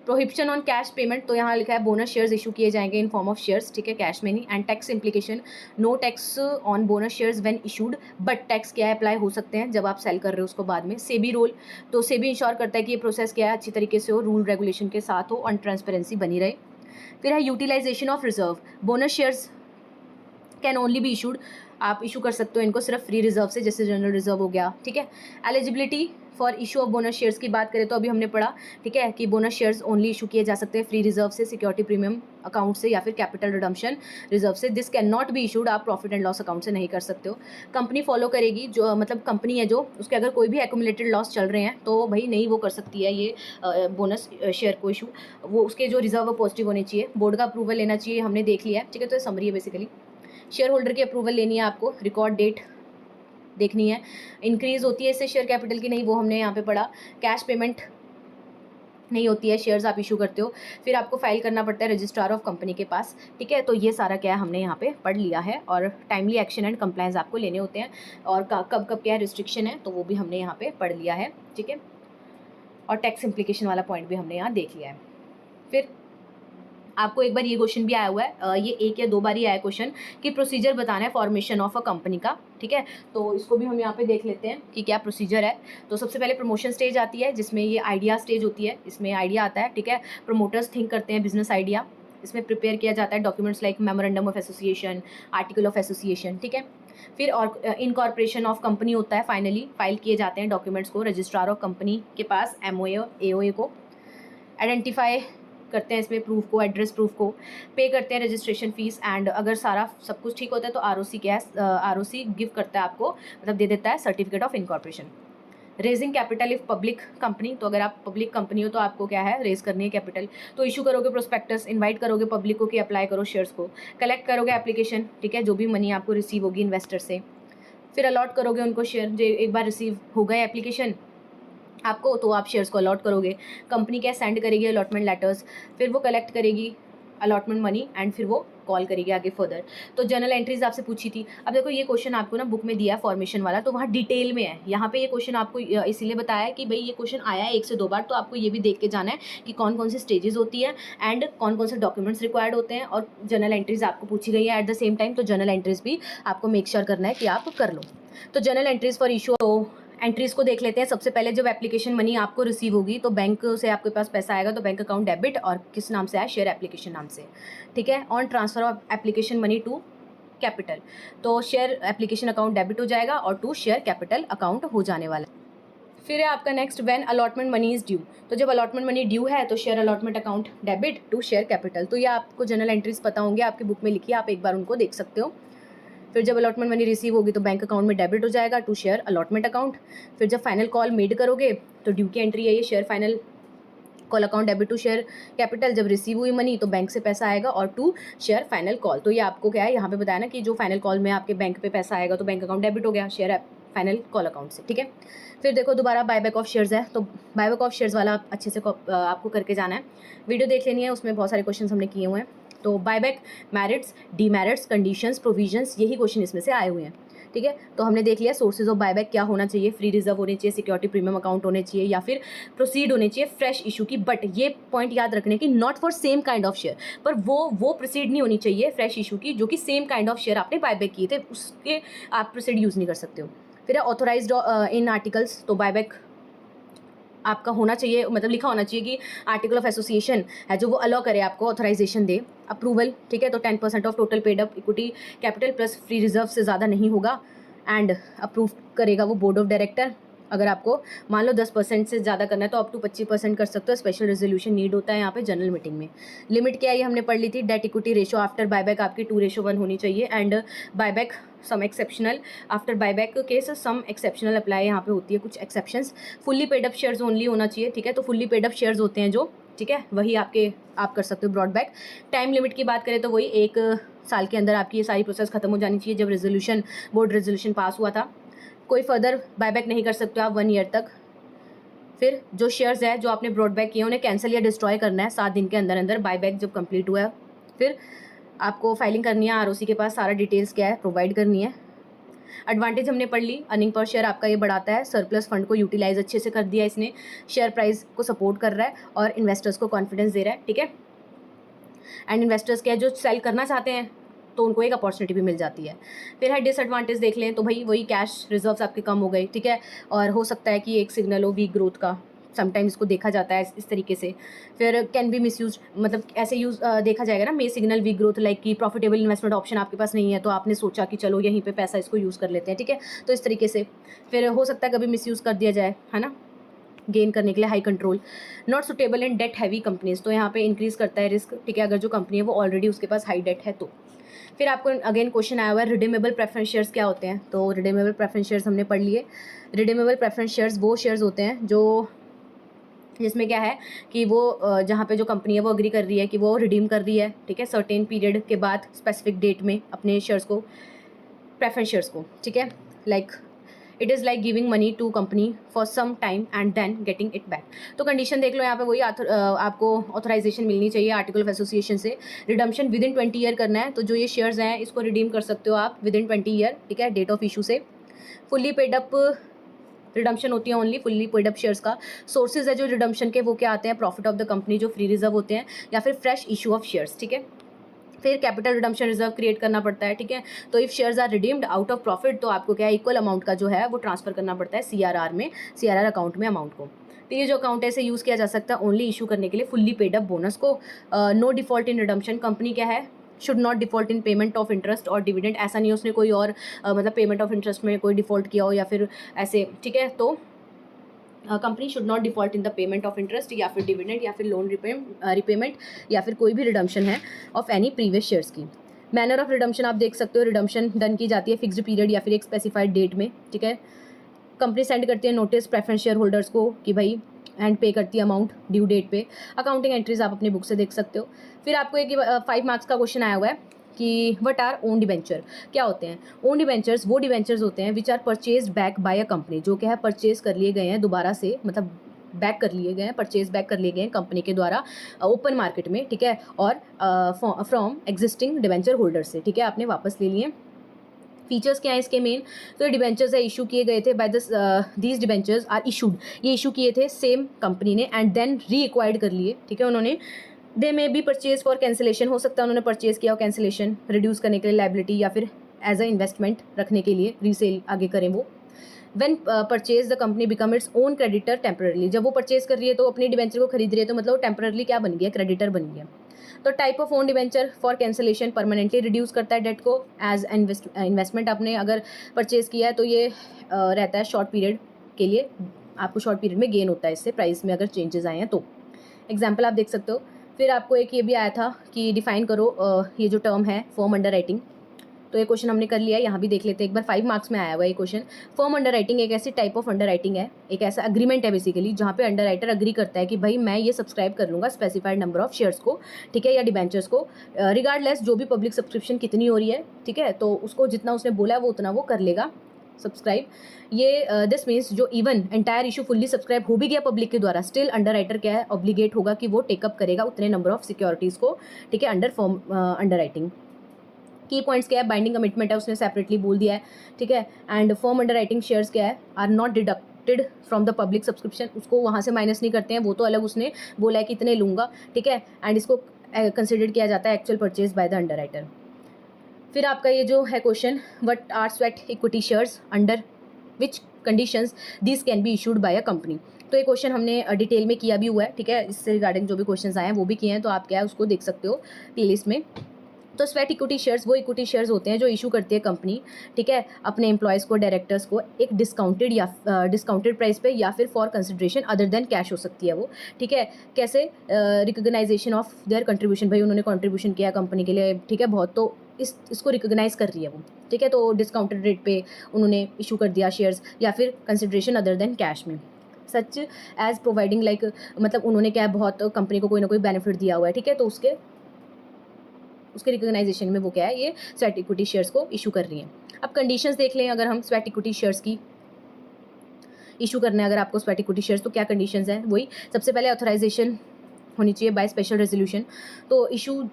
प्रोहिबिशन ऑन कैश पेमेंट, तो यहाँ लिखा है बोनस शेयर्स इशू किए जाएंगे इन फॉर्म ऑफ शेयर्स, ठीक है, कैश में नहीं। And tax implication, no tax on bonus shares when issued, but tax क्या है अप्लाई हो सकते हैं जब आप सेल कर रहे हो उसको बाद में। सेबी रोल, तो सेबी इंश्योर करता है कि ये प्रोसेस क्या है अच्छी तरीके से हो, रूल रेगुलेशन के साथ हो और ट्रांसपेरेंसी बनी रहे। फिर है utilisation of reserve, bonus shares can only be issued, आप इशू कर सकते हो इनको सिर्फ फ्री रिजर्व से, जैसे जनरल रिजर्व हो गया, ठीक है। Eligibility for issue of bonus shares की बात करें तो अभी हमने पढ़ा, ठीक है, कि बोनस शेयर्स ओनली इशू किए जा सकते हैं फ्री रिजर्व से, सिक्योरिटी प्रीमियम अकाउंट से या फिर कैपिटल रिडम्पशन रिजर्व से। This can not be issued, आप प्रॉफिट एंड लॉस अकाउंट से नहीं कर सकते हो। कंपनी फॉलो करेगी, जो मतलब कंपनी है जो उसके अगर कोई भी एक्यूमुलेटेड लॉस चल रहे हैं तो भाई नहीं वो कर सकती है ये बोनस शेयर को इशू, वो उसके जो रिजर्व पॉजिटिव होने चाहिए, बोर्ड का अप्रूवल लेना चाहिए, हमने देख लिया है, ठीक है। तो समरी है बेसिकली, शेयर होल्डर की अप्रूवल लेनी है आपको, रिकॉर्ड डेट देखनी है, इंक्रीज होती है इससे शेयर कैपिटल की नहीं, वो हमने यहाँ पे पढ़ा। कैश पेमेंट नहीं होती है, शेयर्स आप इशू करते हो, फिर आपको फाइल करना पड़ता है रजिस्ट्रार ऑफ कंपनी के पास, ठीक है। तो ये सारा क्या है हमने यहाँ पे पढ़ लिया है, और टाइमली एक्शन एंड कंप्लायंस आपको लेने होते हैं, और कब कब क्या रिस्ट्रिक्शन है तो वो भी हमने यहाँ पे पढ़ लिया है, ठीक है। और टैक्स इम्प्लीकेशन वाला पॉइंट भी हमने यहाँ देख लिया है। फिर आपको एक बार ये क्वेश्चन भी आया हुआ है, ये 1 या 2 बार ही आया क्वेश्चन कि प्रोसीजर बताना है फॉर्मेशन ऑफ अ कंपनी का, ठीक है। तो इसको भी हम यहाँ पे देख लेते हैं कि क्या प्रोसीजर है। तो सबसे पहले प्रमोशन स्टेज आती है, जिसमें ये आइडिया स्टेज होती है, इसमें आइडिया आता है, ठीक है। प्रमोटर्स थिंक करते हैं बिजनेस आइडिया, इसमें प्रिपेयर किया जाता है documents like memorandum of association, article of association, ठीक है। फिर और इनकॉर्पोरेशन ऑफ कंपनी होता है, फाइनली फाइल किए जाते हैं डॉक्यूमेंट्स को रजिस्ट्रार ऑफ कंपनी के पास, MOA और AOA को। आइडेंटिफाई करते हैं इसमें प्रूफ को, एड्रेस प्रूफ को, पे करते हैं रजिस्ट्रेशन फीस, एंड अगर सारा सब कुछ ठीक होता है तो ROC क्या है, ROC गिव करता है आपको, मतलब दे देता है certificate of incorporation. Raising capital if public company, तो अगर आप पब्लिक कंपनी हो तो आपको क्या है रेज करनी है कैपिटल, तो इशू करोगे प्रोस्पेक्टस, इनवाइट करोगे पब्लिक को कि अप्लाई करो शेयर्स को, कलेक्ट करोगे एप्लीकेशन, ठीक है, जो भी मनी आपको रिसीव होगी इन्वेस्टर से, फिर अलॉट करोगे उनको शेयर, जो एक बार रिसीव हो गए एप्लीकेशन आपको तो आप शेयर्स को अलॉट करोगे, कंपनी क्या सेंड करेगी अलॉटमेंट लेटर्स, फिर वो कलेक्ट करेगी अलॉटमेंट मनी, एंड फिर वो कॉल करेगी आगे फर्दर। तो जनरल एंट्रीज आपसे पूछी थी, अब देखो ये क्वेश्चन आपको ना बुक में दिया है फॉर्मेशन वाला, तो वहाँ डिटेल में है, यहाँ पे ये क्वेश्चन आपको इसीलिए बताया है कि भाई ये क्वेश्चन आया है 1 से 2 बार, तो आपको ये भी देख के जाना है कि कौन कौन सी स्टेजेस होती है एंड कौन कौन से डॉक्यूमेंट्स रिक्वायर्ड होते हैं, और जनरल एंट्रीज आपको पूछी गई है एट द सेम टाइम, तो जनरल एंट्रीज भी आपको मेक श्योर करना है कि आप कर लो। तो जनरल एंट्रीज फॉर इशू, तो एंट्रीज को देख लेते हैं। सबसे पहले जब एप्लीकेशन मनी आपको रिसीव होगी तो बैंक से आपके पास पैसा आएगा, तो बैंक अकाउंट डेबिट, और किस नाम से आया, शेयर एप्लीकेशन नाम से, ठीक है। On transfer of application money to capital, तो शेयर एप्लीकेशन अकाउंट डेबिट हो जाएगा और टू शेयर कैपिटल अकाउंट हो जाने वाला है। फिर है आपका next, when allotment money is due. तो जब अलॉटमेंट मनी ड्यू है तो share allotment account debit to share capital. तो ये आपको जनरल एंट्रीज पता होंगे, आपकी बुक में लिखी है, आप एक बार उनको देख सकते हो। फिर जब अलॉटमेंट मनी रिसीव होगी तो बैंक अकाउंट में डेबिट हो जाएगा टू शेयर अलॉटमेंट अकाउंट। फिर जब फाइनल कॉल मेड करोगे तो ड्यू की एंट्री है ये, share final call account debit to share capital. जब रिसीव हुई मनी तो बैंक से पैसा आएगा और टू शेयर फाइनल कॉल। तो ये आपको क्या है यहाँ पे बताया ना कि जो फाइनल कॉल में आपके बैंक पे पैसा आएगा तो बैंक अकाउंट डेबिट हो गया शेयर फाइनल कॉल अकाउंट से, ठीक है। फिर देखो दोबारा बायबैक ऑफ शेयर्स है, तो बायबैक ऑफ शेयर्स वाला अच्छे से आपको करके जाना है, वीडियो देख लेनी है, उसमें बहुत सारे क्वेश्चन हमने किए हुए हैं। तो buyback merits, demerits, conditions, provisions, यही क्वेश्चन इसमें से आए हुए हैं, ठीक है। तो हमने देख लिया सोर्सेज ऑफ बायबैक क्या होना चाहिए, फ्री रिजर्व होने चाहिए, सिक्योरिटी प्रीमियम अकाउंट होने चाहिए, या फिर प्रोसीड होने चाहिए फ्रेश इशू की। बट ये पॉइंट याद रखने की, not for same kind of share, पर वो प्रोसीड नहीं होनी चाहिए फ्रेश इशू की जो कि सेम काइंड ऑफ शेयर आपने बायबैक किए थे, उसके आप प्रोसीड यूज़ नहीं कर सकते हो। फिर है ऑथोराइज्ड इन आर्टिकल्स, तो बायबैक आपका होना चाहिए, मतलब लिखा होना चाहिए कि आर्टिकल ऑफ एसोसिएशन है जो वो अलाउ करे, आपको ऑथराइजेशन दे, अप्रूवल, ठीक है। तो 10% of total paid up equity capital plus free reserve से ज़्यादा नहीं होगा, एंड अप्रूव करेगा वो बोर्ड ऑफ डायरेक्टर। अगर आपको मान लो 10% से ज़्यादा करना है तो अप टू 25% कर सकते हो, स्पेशल रेजोल्यूशन नीड होता है यहाँ पे जनरल मीटिंग में। लिमिट क्या है ये हमने पढ़ ली थी, debt equity ratio after buyback आपकी 2:1 होनी चाहिए, and buyback some exceptional, after buyback case some exceptional apply यहाँ पे होती है, कुछ exceptions. Fully paid up shares only होना चाहिए, ठीक है। तो फुल्ली पेड अप शेयर्स होते हैं जो, ठीक है, वही आप कर सकते हो ब्रॉड बैक। टाइम लिमिट की बात करें तो वही 1 साल के अंदर आपकी ये सारी प्रोसेस खत्म हो जानी चाहिए, जब रेजोल्यूशन बोर्ड रेजोल्यूशन पास हुआ था। कोई फर्दर बायबैक नहीं कर सकते आप 1 ईयर तक। फिर जो शेयर्स है जो आपने ब्रॉड बैक किए उन्हें कैंसिल या डिस्ट्रॉय करना है 7 दिन के अंदर अंदर, बायबैक जब कंप्लीट हुआ है। फिर आपको फाइलिंग करनी है, आरओसी के पास सारा डिटेल्स क्या है प्रोवाइड करनी है। एडवांटेज हमने पढ़ ली, अर्निंग पर शेयर आपका ये बढ़ाता है, सरप्लस फंड को यूटिलाइज अच्छे से कर दिया इसने, शेयर प्राइस को सपोर्ट कर रहा है और इन्वेस्टर्स को कॉन्फिडेंस दे रहा है, ठीक है। एंड इन्वेस्टर्स क्या है जो सेल करना चाहते हैं तो उनको एक अपॉर्चुनिटी भी मिल जाती है। फिर है डिसएडवांटेज देख लें तो भाई वही कैश रिजर्व्स आपके कम हो गए, ठीक है, और हो सकता है कि एक सिग्नल हो वीक ग्रोथ का, समटाइम्स इसको देखा जाता है इस तरीके से। फिर कैन बी मिसयूज, मतलब ऐसे यूज देखा जाएगा ना, मे सिग्नल वीक ग्रोथ, लाइक कि प्रॉफिटेबल इन्वेस्टमेंट ऑप्शन आपके पास नहीं है तो आपने सोचा कि चलो यहीं पे पैसा इसको यूज़ कर लेते हैं, ठीक है, तो इस तरीके से। फिर हो सकता है कभी मिसयूज़ कर दिया जाए, है ना, गेन करने के लिए high control. Not suitable in debt heavy companies, तो यहाँ पे इंक्रीज करता है रिस्क, ठीक है, अगर जो कंपनी है वो ऑलरेडी उसके पास हाई डेट है तो। फिर आपको अगेन क्वेश्चन आया हुआ है रिडीमेबल प्रेफरेंस शेयर्स क्या होते हैं, तो रिडीमेबल प्रेफरेंस शेयर्स हमने पढ़ लिए। रिडीमेबल प्रेफरेंस शेयर्स वो शेयर्स होते हैं जो, जिसमें क्या है कि वो जहाँ पे जो कंपनी है वो अग्री कर रही है कि वो रिडीम कर रही है, ठीक है, सर्टेन पीरियड के बाद स्पेसिफिक डेट में अपने शेयर्स को, प्रेफरेंस शेयर्स को, ठीक है। Like it is like giving money to company for some time and then getting it back. तो कंडीशन देख लो यहाँ पे वही, आपको ऑथराइजेशन मिलनी चाहिए आर्टिकल ऑफ एसोसिएशन से, रिडम्पशन विद इन 20 ईयर करना है, तो जो ये शेयर्स हैं इसको रिडीम कर सकते हो आप विद इन 20 ईयर, ठीक है, डेट ऑफ इशू से। फुल्ली पेड अप रिडम्पशन होती है only fully paid up shares का। सोर्सेज है जो रिडम्पशन के वो क्या आते हैं, प्रॉफिट ऑफ द कंपनी जो फ्री रिजर्व होते हैं, या फिर फ्रेश इशू ऑफ शेयर्स, ठीक है। फिर कैपिटल रिडम्पशन रिजर्व क्रिएट करना पड़ता है, ठीक है। तो if shares are redeemed out of profit तो आपको क्या है, इक्वल अमाउंट का जो है वो ट्रांसफर करना पड़ता है सीआरआर में, सीआरआर अकाउंट में अमाउंट को। तो ये जो अकाउंट है इसे यूज़ किया जा सकता है ओनली इशू करने के लिए फुल्ली पेड अप बोनस को। No default in redemption, company क्या है, should not default in payment of interest और डिविडेंड, ऐसा नहीं है उसने कोई और मतलब पेमेंट ऑफ इंटरेस्ट में कोई डिफॉल्ट किया हो या फिर ऐसे, ठीक है। तो company should not default in the payment of interest या फिर डिविडेंड या फिर लोन रिपेमेंट या फिर कोई भी रिडम्पशन है ऑफ एनी प्रीवियस शेयर्स की। मैनर ऑफ रिडम्पशन आप देख सकते हो, रिडम्पशन डन की जाती है फिक्स्ड पीरियड या फिर एक स्पेसिफाइड डेट में, ठीक है। कंपनी सेंड करती है नोटिस प्रेफरेंस शेयर होल्डर्स को कि भाई, एंड पे करती है अमाउंट ड्यू डेट पे। अकाउंटिंग एंट्रीज आप अपनी बुक से देख सकते हो। फिर आपको एक 5 मार्क्स का क्वेश्चन आया हुआ है कि व्हाट आर ओन डिबेंचर, क्या होते हैं ओन डिबेंचर्स, वो डिबेंचर्स होते हैं which are purchase back by a company, जो क्या है परचेज कर लिए गए हैं दोबारा से, मतलब बैक कर लिए गए हैं, परचेज बैक कर लिए गए हैं कंपनी के द्वारा ओपन मार्केट में, ठीक है, और फ्रॉम एग्जिस्टिंग डिबेंचर होल्डर से, ठीक है, आपने वापस ले लिए। फीचर्स क्या है इसके मेन, तो ये डिबेंचर्स है इशू किए गए थे by these debentures are issued, ये इशू किए थे सेम कंपनी ने एंड देन री एक्वायर्ड कर लिए, ठीक है, उन्होंने। They may be purchase for cancellation, हो सकता है उन्होंने परचेज किया हो कैंसिलेशन रिड्यूस करने के लिए लाइबिलिटी या फिर एज अ इन्वेस्टमेंट रखने के लिए रीसेल आगे करें वो। When purchase the company become its own creditor temporary, जब वो परचेज कर रही है तो अपने डिबेंचर को खरीद रही है तो मतलब वो टेम्पररी क्या बन गया, क्रेडिटर बन गया। तो type of own debenture for cancellation permanently reduce करता है डेट को एज इन्वेस्टमेंट, आपने अगर परचेज किया है तो ये रहता है शॉर्ट पीरियड के लिए, आपको शॉर्ट पीरियड में गेन होता है इससे, प्राइस में अगर चेंजेस आए हैं तो। एग्जाम्पल आप देख सकते हो। फिर आपको एक ये भी आया था कि डिफाइन करो ये जो टर्म है फर्म अंडर राइटिंग, तो ये क्वेश्चन हमने कर लिया है, यहाँ भी देख लेते हैं एक बार। 5 मार्क्स में आया हुआ ये क्वेश्चन। फर्म अंडर राइटिंग एक ऐसी टाइप ऑफ अंडर राइटिंग है, एक ऐसा एग्रीमेंट है बेसिकली, जहाँ पे अंडर राइटर अग्री करता है कि भाई मैं ये सब्सक्राइब कर लूँगा स्पेसिफाइड नंबर ऑफ शेयर्स को, ठीक है, या डिबेंचर्स को, रिगार्डलेस जो भी पब्लिक सब्सक्रिप्शन कितनी हो रही है, ठीक है, तो उसको जितना उसने बोला है वो उतना वो कर लेगा सब्सक्राइब। ये दिस मीन्स जो even entire issue fully subscribe हो भी गया पब्लिक के द्वारा, स्टिल अंडर राइटर क्या है, ऑब्लिगेट होगा कि वो टेकअप करेगा उतने नंबर ऑफ सिक्योरिटीज़ को, ठीक है, अंडर फर्म अंडर राइटिंग। की पॉइंट्स क्या है, बाइंडिंग कमिटमेंट है, उसने सेपरेटली बोल दिया है, ठीक है, and firm underwriting shares क्या है, are not deducted from the public subscription, उसको वहाँ से माइनस नहीं करते हैं, वो तो अलग उसने बोला है कि इतने लूँगा, ठीक है, एंड इसको कंसिडर किया जाता है actual purchase by the underwriter. फिर आपका ये जो है question, what are sweat equity shares, under which conditions this can be issued by a company. तो ये क्वेश्चन हमने डिटेल में किया भी हुआ है, ठीक है, इससे रिगार्डिंग जो भी क्वेश्चंस आए हैं वो भी किए हैं, तो आप क्या है उसको देख सकते हो प्लेलिस्ट में। तो स्वेट इक्विटी शेयर्स वो इक्विटी शेयर्स होते हैं जो इशू करती है कंपनी, ठीक है, अपने एम्प्लॉयज़ को, डायरेक्टर्स को, एक डिस्काउंटेड या डिस्काउंटेड प्राइस पे, या फिर for consideration other than cash हो सकती है वो, ठीक है। कैसे, रिकॉग्नाइजेशन ऑफ देयर कंट्रीब्यूशन, भाई उन्होंने कंट्रीब्यूशन किया कंपनी के लिए, ठीक है, बहुत, तो इसको रिकॉग्नाइज कर रही है वो, ठीक है, तो डिस्काउंटेड रेट पे उन्होंने इशू कर दिया शेयर्स, या फिर कंसिडरेशन अदर देन कैश में, सच एज प्रोवाइडिंग लाइक, मतलब उन्होंने क्या है बहुत कंपनी को कोई ना कोई बेनिफिट दिया हुआ है, ठीक है, तो उसके रिकॉग्नाइजेशन में वो क्या है, ये स्वेट इक्विटी शेयर्स को इशू कर रही हैं। अब कंडीशंस देख लें, अगर हम स्वेट इक्विटी शेयर्स की इशू करना है अगर आपको स्वेट इक्विटी शेयर्स, तो क्या कंडीशंस हैं, वही सबसे पहले ऑथराइजेशन होनी चाहिए बाय स्पेशल रेजोल्यूशन, तो इशू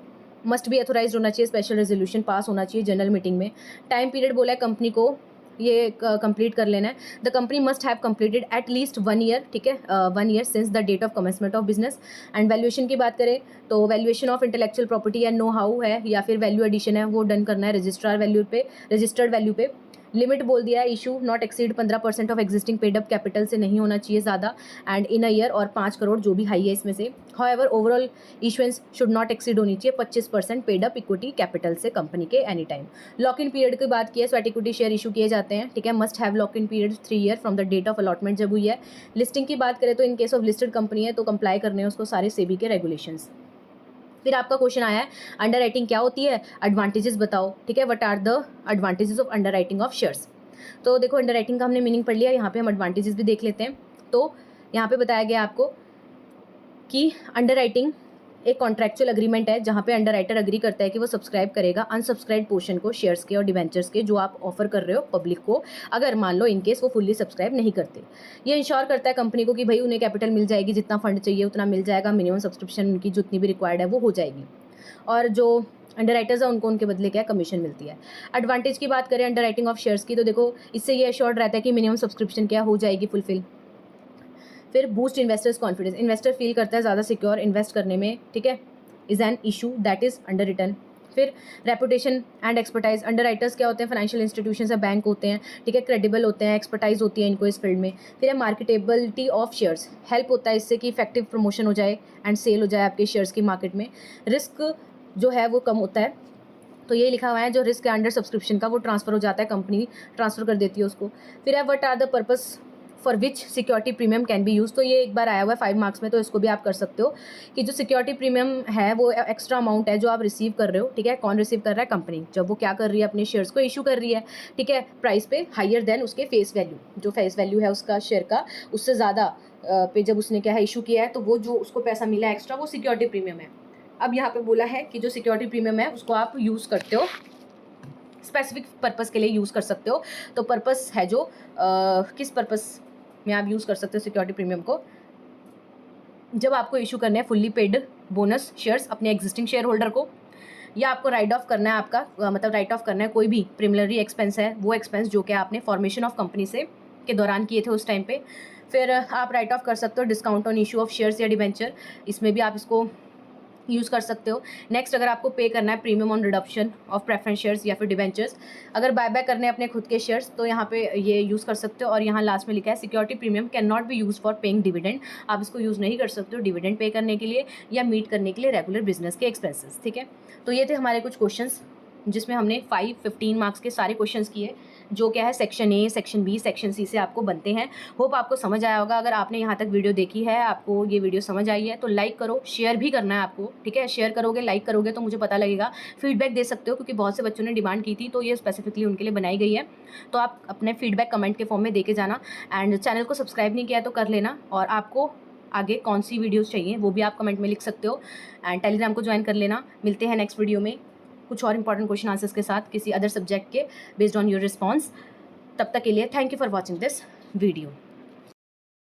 मस्ट बी ऑथोराइज होना चाहिए, स्पेशल रेजोल्यूशन पास होना चाहिए जनरल मीटिंग में। टाइम पीरियड बोला है कंपनी को ये कंप्लीट कर लेना है, the company must have completed at least 1 year, ठीक है, 1 year since the date of commencement of business. And valuation की बात करें तो वैल्यूएशन ऑफ इंटेलेक्चुअल प्रॉपर्टी या नो हाउ है, या फिर वैल्यू एडिशन है, वो डन करना है रजिस्ट्रार वैल्यू पे, रजिस्टर्ड वैल्यू पे। लिमिट बोल दिया है, issue not exceed 15% of existing paid up capital से नहीं होना चाहिए ज़्यादा, एंड इन अ ईयर, और 5 करोड़ जो भी हाई है इसमें से। However overall issuance should not exceed होनी चाहिए 25% पेड अप इक्विटी कैपिटल से कंपनी के any time. Lock in period की बात की है, स्वेट इक्विटी शेयर इशू किए जाते हैं, ठीक है, must have lock in period 3 year from the date of allotment जब हुई है। लिस्टिंग की बात करें तो in case of listed company है तो कंप्लाई करने हैं उसको सारे सेबी के रेगुलेशंस। फिर आपका क्वेश्चन आया है अंडर राइटिंग क्या होती है, एडवांटेजेस बताओ, ठीक है, what are the advantages of underwriting of shares. तो देखो अंडर राइटिंग का हमने मीनिंग पढ़ लिया, यहाँ पे हम एडवांटेजेस भी देख लेते हैं। तो यहाँ पे बताया गया आपको कि अंडर राइटिंग एक कॉन्ट्रैक्चुअल एग्रीमेंट है जहाँ पे अंडर राइटर अग्री करता है कि वो सब्सक्राइब करेगा अनसब्सक्राइब पोर्शन को शेयर्स के और डिवेंचर्स के जो आप ऑफर कर रहे हो पब्लिक को, अगर मान लो इनकेस वो फुल्ली सब्सक्राइब नहीं करते। ये इंश्योर करता है कंपनी को कि भाई उन्हें कैपिटल मिल जाएगी, जितना फंड चाहिए उतना मिल जाएगा, मिनिमम सब्सक्रिप्शन उनकी जितनी भी रिक्वायर्ड है वो हो जाएगी, और जो अंडर राइटर्स है उनको उनके बदले क्या कमीशन मिलती है। एडवांटेज की बात करें अंडर राइटिंग ऑफ शेयर्स की, तो देखो इससे ये एश्योर्ड रहता है कि मिनिमम सब्सक्रिप्शन क्या हो जाएगी फुलफिल। फिर boost investors confidence, investor feel करता है ज़्यादा सिक्योर इन्वेस्ट करने में, ठीक है, is an issue that is underwritten. फिर reputation and expertise, underwriters क्या होते हैं, फाइनेंशियल इंस्टीट्यूशन या बैंक होते हैं, ठीक है, क्रेडिबल होते हैं, एक्सपर्टाइज होती है इनको इस फील्ड में। फिर है मार्केटेबिलिटी ऑफ शेयर्स, हेल्प होता है इससे कि इफेक्टिव प्रमोशन हो जाए एंड सेल हो जाए आपके शेयर्स की मार्केट में। रिस्क जो है वो कम होता है, तो ये लिखा हुआ है जो रिस्क है अंडर सब्सक्रिप्शन का वो ट्रांसफर हो जाता है, कंपनी ट्रांसफर कर देती है उसको। फिर है what are the purpose for which security premium can be use, तो ये एक बार आया हुआ है 5 मार्क्स में, तो इसको भी आप कर सकते हो कि जो सिक्योरिटी प्रीमियम है वो एक्स्ट्रा अमाउंट है जो आप रिसीव कर रहे हो, ठीक है, कौन रिसीव कर रहा है, कंपनी, जब वो क्या कर रही है अपने शेयर्स को इशू कर रही है, ठीक है, प्राइस पे हायर देन उसके फेस वैल्यू, जो फेस वैल्यू है उसका शेयर का उससे ज़्यादा पे जब उसने क्या है इशू किया है, तो वो जो उसको पैसा मिला एक्स्ट्रा वो सिक्योरिटी प्रीमियम है। अब यहाँ पे बोला है कि जो सिक्योरिटी प्रीमियम है उसको आप यूज़ करते हो स्पेसिफिक पर्पस के लिए यूज़ कर सकते हो, तो पर्पस है जो किस पर्पस में आप यूज़ कर सकते हो सिक्योरिटी प्रीमियम को, जब आपको इशू करना है फुल्ली पेड बोनस शेयर्स अपने एग्जिस्टिंग शेयर होल्डर को, या आपको राइट ऑफ करना है आपका मतलब राइट ऑफ करना है कोई भी प्रीमिलरी एक्सपेंस है, वो एक्सपेंस जो कि आपने फॉर्मेशन ऑफ कंपनी से के दौरान किए थे उस टाइम पे। फिर आप राइट ऑफ कर सकते हो discount on issue of shares या डिबेंचर, इसमें भी आप इसको यूज़ कर सकते हो। नेक्स्ट, अगर आपको पे करना है premium on reduction of preference shares या फिर डिबेंचर्स, अगर बाय बैक करने हैं अपने खुद के शेयर्स तो यहाँ पे ये यूज़ कर सकते हो। और यहाँ लास्ट में लिखा है security premium can not be use for paying dividend, आप इसको यूज़ नहीं कर सकते हो डिविडेंड पे करने के लिए या मीट करने के लिए रेगुलर बिजनेस के एक्सपेंसेस, ठीक है। तो ये थे हमारे कुछ क्वेश्चंस जिसमें हमने 5, 15 मार्क्स के सारे क्वेश्चंस किए। जो क्या है section A, section B, section C से आपको बनते हैं। होप आपको समझ आया होगा। अगर आपने यहाँ तक वीडियो देखी है, आपको ये वीडियो समझ आई है तो लाइक करो, शेयर भी करना है आपको, ठीक है। शेयर करोगे, लाइक करोगे तो मुझे पता लगेगा। फीडबैक दे सकते हो क्योंकि बहुत से बच्चों ने डिमांड की थी, तो ये स्पेसिफिकली उनके लिए बनाई गई है। तो आप अपने फीडबैक कमेंट के फॉर्म में दे के जाना। एंड चैनल को सब्सक्राइब नहीं किया तो कर लेना, और आपको आगे कौन सी वीडियोस चाहिए वो भी आप कमेंट में लिख सकते हो। एंड टेलीग्राम को ज्वाइन कर लेना। मिलते हैं नेक्स्ट वीडियो में कुछ और इंपॉर्टेंट क्वेश्चन आंसर्स के साथ किसी अदर सब्जेक्ट के, बेस्ड ऑन योर रिस्पॉन्स। तब तक के लिए thank you for watching this video.